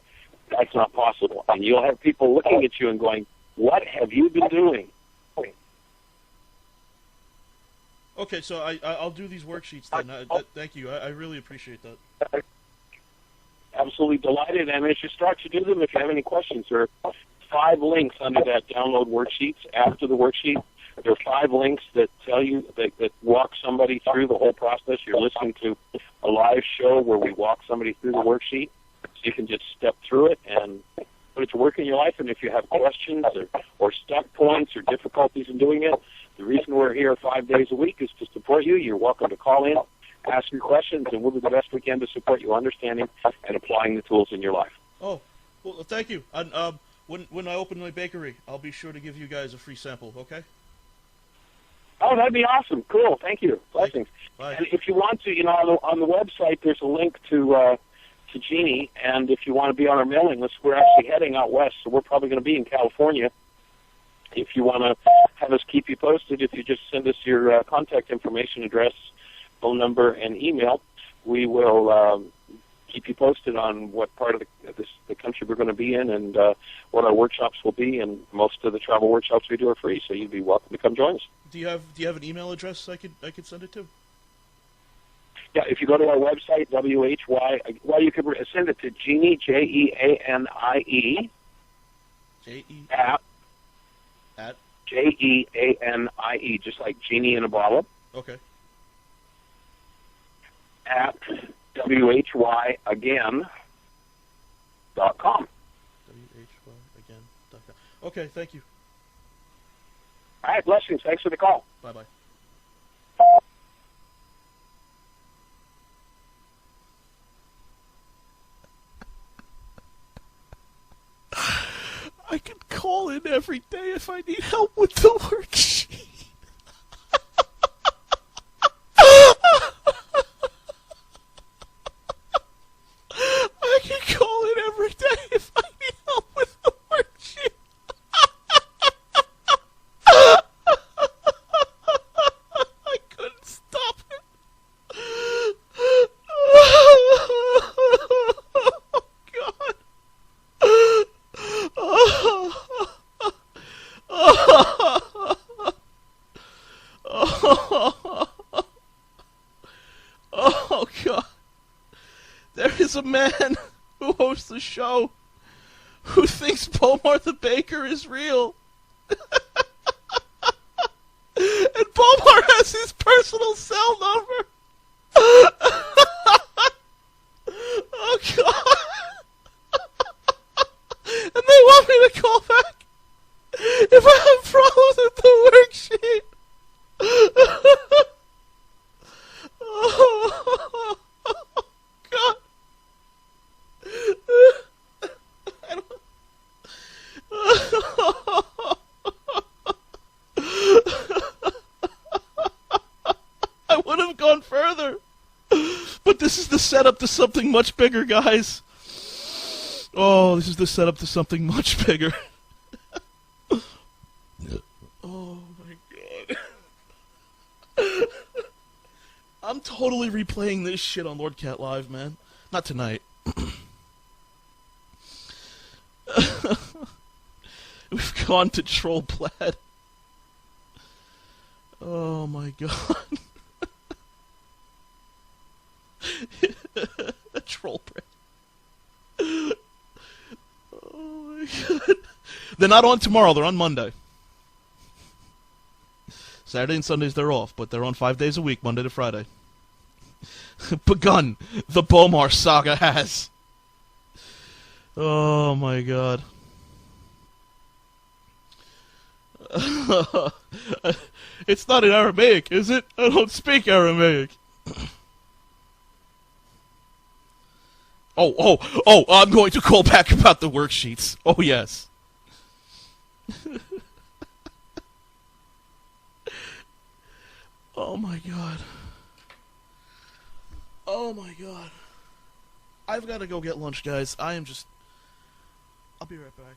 that's not possible. And you'll have people looking at you and going, what have you been doing? Okay, so I'll do these worksheets then. Thank you. I really appreciate that. Absolutely delighted. And as you start to do them, if you have any questions, there are 5 links under that download worksheets. After the worksheet, there are 5 links that tell you, that walk somebody through the whole process. You're listening to a live show where we walk somebody through the worksheet. So you can just step through it and put it to work in your life. And if you have questions or stuck points or difficulties in doing it, the reason we're here 5 days a week is to support you. You're welcome to call in, ask your questions, and we'll do the best we can to support you understanding and applying the tools in your life. Oh, well, thank you. And when I open my bakery, I'll be sure to give you guys a free sample, okay? Oh, that'd be awesome. Cool. Thank you. Blessings. Bye. And if you want to, on the website, there's a link to Jeannie, and if you want to be on our mailing list, we're actually heading out west, so we're probably going to be in California. If you want to have us keep you posted, if you just send us your contact information, address, phone number, and email, we will keep you posted on what part of the country we're going to be in and what our workshops will be. And most of the travel workshops we do are free, so you'd be welcome to come join us. Do you have an email address I could send it to? Yeah, if you go to our website, you could send it to Jeannie, Jeanie, at Jeanie, just like Genie in a bottle. Okay. At whyagain.com. whyagain.com. Okay, thank you. All right, blessings. Thanks for the call. Bye-bye. I can call in every day if I need help with the worksheet. I can call in every day if I need help with the worksheet. There's a man who hosts a show who thinks Bomar the Baker is real. And Bomar has his personal cell number. Oh, God. And they want me to call back if I have problems with the worksheet. Oh, God. I would have gone further. But this is the setup to something much bigger, guys. Oh, this is the setup to something much bigger. Oh, my God. I'm totally replaying this shit on LordKaT Live, man. Not tonight. We've gone to troll plaid. Oh, my God. Troll plaid. Oh, my God. They're not on tomorrow. They're on Monday. Saturday and Sundays they're off, but they're on 5 days a week, Monday to Friday. Begun, the Bomar saga has. Oh, my God. It's not in Aramaic, is it? I don't speak Aramaic. Oh, I'm going to call back about the worksheets. Oh, yes. Oh, my God. Oh, my God. I've got to go get lunch, guys. I'll be right back.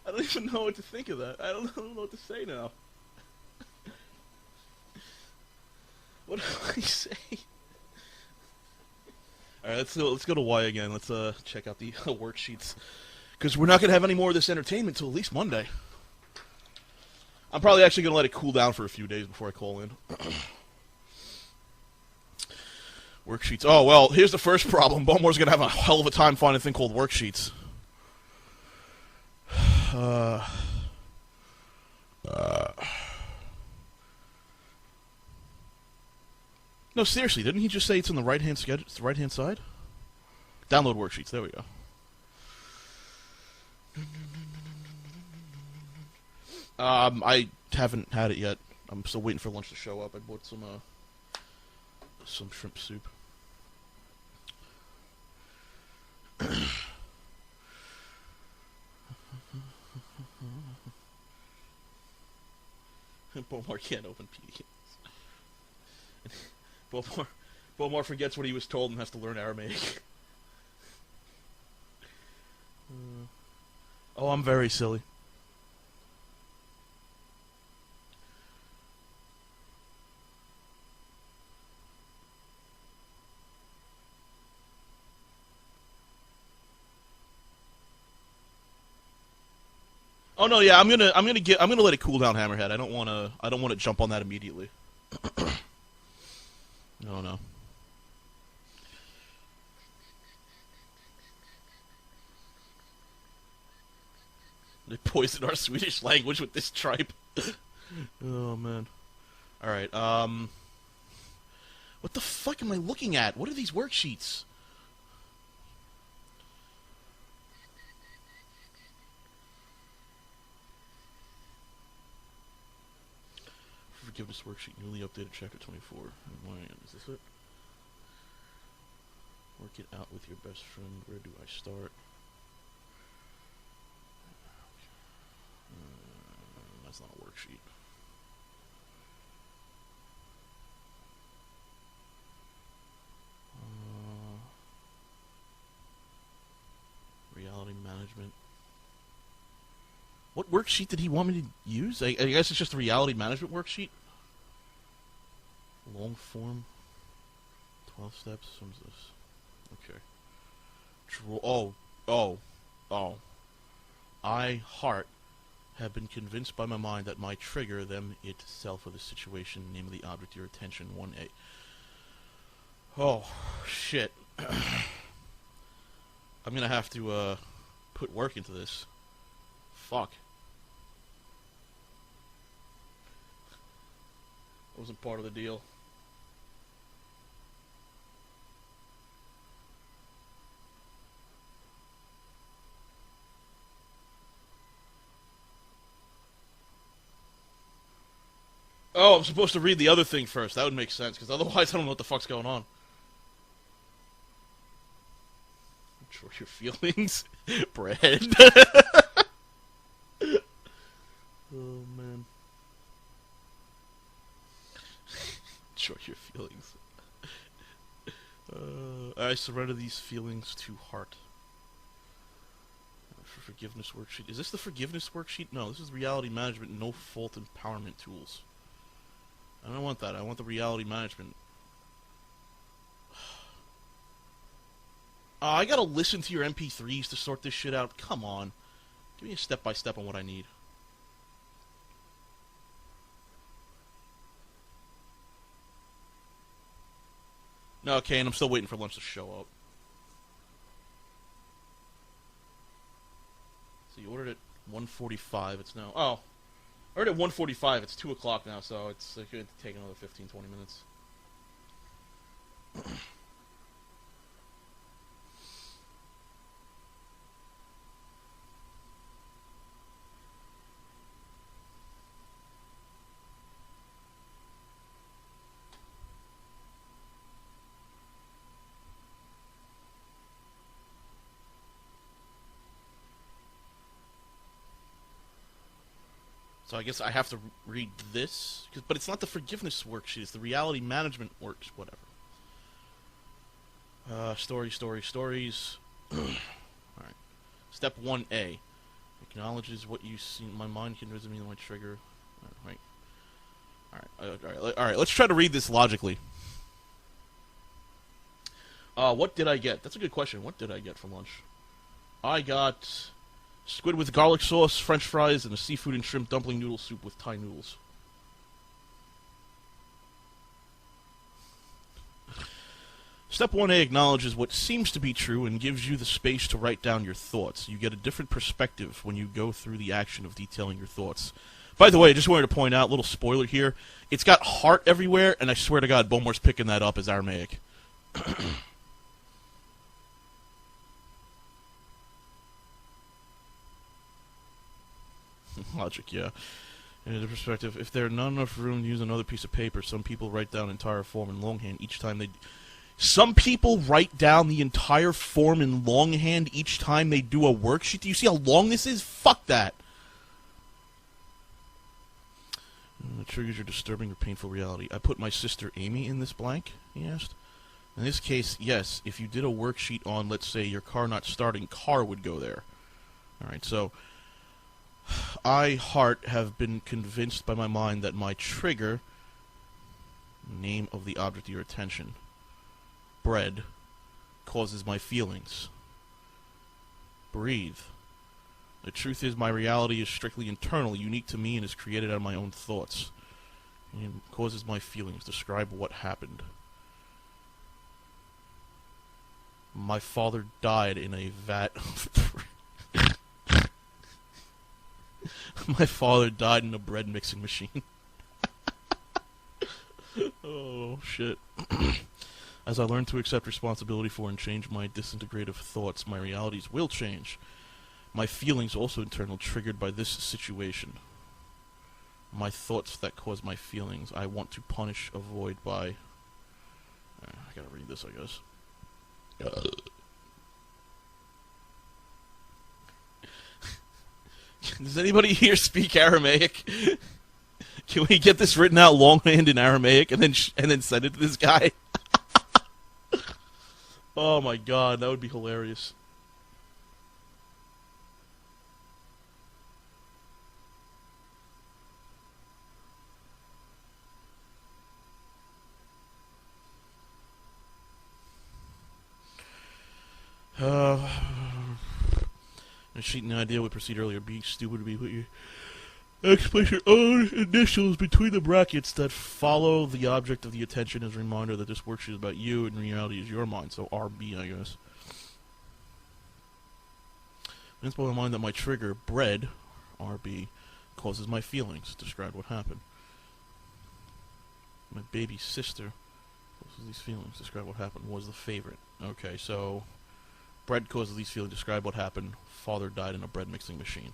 I don't even know what to think of that. I don't know what to say now. What do I say? All right, let's go to Y again. Let's check out the worksheets, because we're not gonna have any more of this entertainment till at least Monday. I'm probably actually gonna let it cool down for a few days before I call in. Worksheets. Oh well, here's the first problem. Bomar's gonna have a hell of a time finding a thing called worksheets. No, seriously, didn't he just say it's on the right-hand schedule? It's the right-hand side? Download worksheets. There we go. I haven't had it yet. I'm still waiting for lunch to show up. I bought some shrimp soup. Bomar can't open PDFs. Bomar forgets what he was told and has to learn Aramaic. Oh, I'm very silly. Oh no, yeah, I'm gonna let it cool down, Hammerhead. I don't wanna jump on that immediately. No. They poisoned our Swedish language with this tripe. Oh man. All right. What the fuck am I looking at? What are these worksheets? Forgiveness worksheet, newly updated chapter 24. Is this it? Work it out with your best friend. Where do I start? That's not a worksheet. Reality management. What worksheet did he want me to use? I guess it's just a reality management worksheet. Long form. 12 steps. What is this? Okay. I, heart, have been convinced by my mind that my trigger, them, itself, or the situation, namely the object, your attention, 1A. Oh, shit. I'm gonna have to, put work into this. Fuck. Wasn't part of the deal. Oh, I'm supposed to read the other thing first. That would make sense, because otherwise I don't know what the fuck's going on. Control your feelings. Bread. Oh, man. Control your feelings. I surrender these feelings to heart. For forgiveness worksheet. Is this the forgiveness worksheet? No, this is reality management, no fault empowerment tools. I don't want that. I want the reality management. I gotta listen to your MP3s to sort this shit out. Come on. Give me a step-by-step on what I need. No, okay, and I'm still waiting for lunch to show up. So you ordered at 1:45. It's now... Oh. I ordered at 1:45. It's 2 o'clock now, so it's going to take another 15, 20 minutes. So I guess I have to read this, but it's not the forgiveness worksheet. It's the reality management works, whatever. Stories. All right. Step 1A. Acknowledges what you see. My mind convinces me that my trigger. All right. Let's try to read this logically. What did I get? That's a good question. What did I get for lunch? I got squid with garlic sauce, French fries, and a seafood and shrimp dumpling noodle soup with Thai noodles. Step 1A acknowledges what seems to be true and gives you the space to write down your thoughts. You get a different perspective when you go through the action of detailing your thoughts. By the way, I just wanted to point out, little spoiler here, it's got heart everywhere, and I swear to God, Beaumore's picking that up as Aramaic. Logic, yeah. In the perspective, if there's not enough room to use another piece of paper, some people write down entire form in longhand each time they... Some people write down the entire form in longhand each time they do a worksheet. Do you see how long this is? Fuck that. It triggers your disturbing or painful reality. I put my sister Amy in this blank, he asked. In this case, yes, if you did a worksheet on, let's say, your car not starting, car would go there. Alright, so... I, heart, have been convinced by my mind that my trigger, name of the object of your attention, bread, causes my feelings. Breathe. The truth is my reality is strictly internal, unique to me, and is created out of my own thoughts. It causes my feelings. Describe what happened. My father died in a vat of... My father died in a bread mixing machine. Oh, shit. As I learn to accept responsibility for and change my disintegrative thoughts, my realities will change. My feelings, also internal, triggered by this situation. My thoughts that cause my feelings, I want to punish, avoid by... I gotta read this, I guess. Does anybody here speak Aramaic? Can we get this written out longhand in Aramaic and then send it to this guy? Oh my god, that would be hilarious. Cheating the idea we proceed earlier. Being stupid to be put your place your own initials between the brackets that follow the object of the attention as a reminder that this worksheet is about you and reality is your mind. So RB, I guess. It's by my mind that my trigger, bread, RB, causes my feelings. Describe what happened. My baby sister causes these feelings. Describe what happened. Was the favorite. Okay, so bread causes these feelings. Describe what happened. Father died in a bread mixing machine.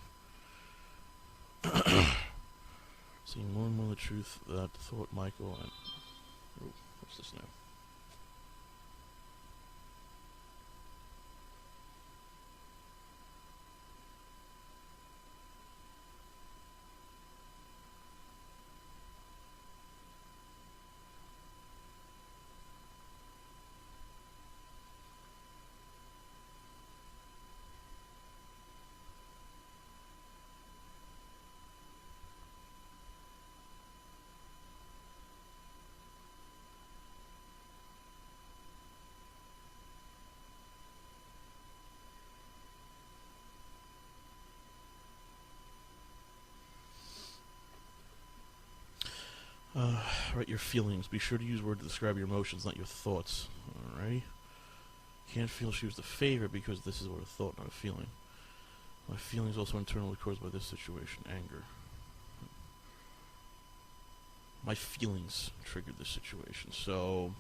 Seeing more and more the truth that thought Michael and... Ooh, what's this now? Write your feelings. Be sure to use words to describe your emotions, not your thoughts. Alright? Can't feel she was the favorite because this is what a thought, not a feeling. My feelings also internally caused by this situation. Anger. My feelings triggered this situation. So...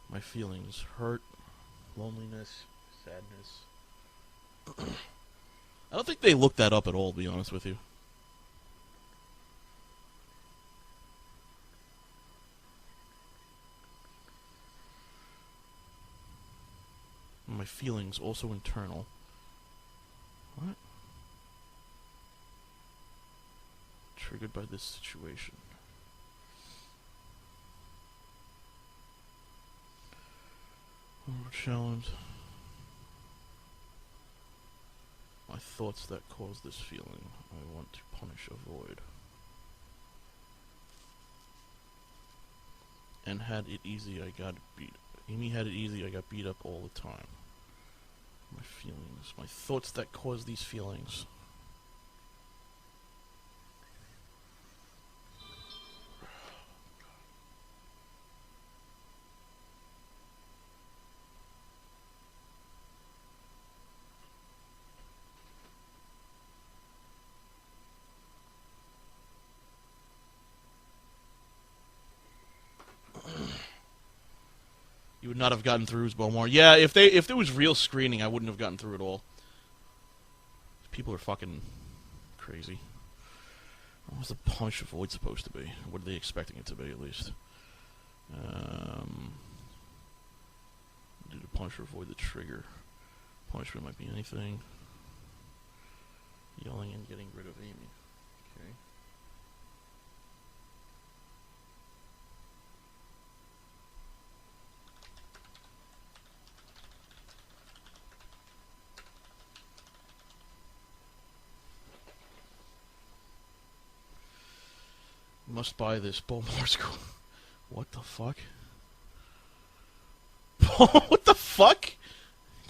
my feelings. Hurt. Loneliness. Sadness. I don't think they looked that up at all, to be honest with you. My feelings, also internal. What? Triggered by this situation. Challenge. My thoughts that cause this feeling, I want to punish, avoid. And had it easy, I got beat. Amy had it easy, I got beat up all the time. My feelings, my thoughts that cause these feelings. You would not have gotten through as Beaumont. Yeah, if there was real screening, I wouldn't have gotten through at all. People are fucking crazy. What was the punch avoid supposed to be? What are they expecting it to be, at least? Do the punch or avoid the trigger? Punishment might be anything. Yelling and getting rid of Amy. Okay. Must buy this Beaumont school. What the fuck? What the fuck?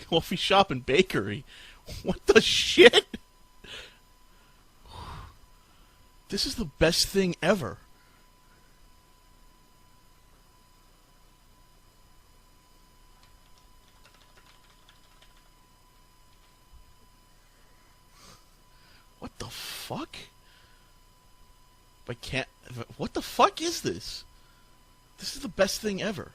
Coffee shop and bakery. What the shit? This is the best thing ever. What the fuck? I can't... What the fuck is this? This is the best thing ever.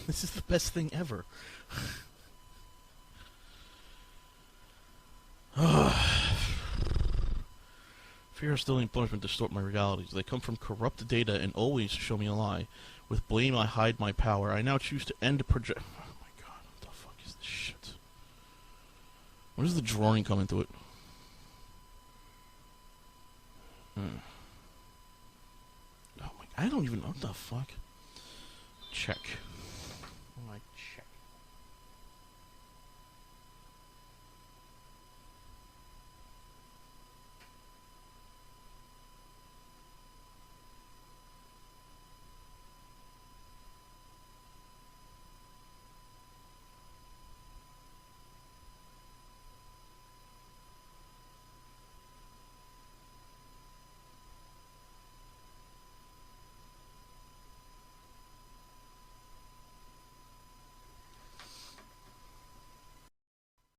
This is the best thing ever. Fear, hostility, and punishment distort my realities. They come from corrupt data and always show me a lie. With blame, I hide my power. I now choose to end project. Oh my god, what the fuck is this shit? When does the drawing come into it? Oh my, I don't even know what the fuck. Check. Oh my check.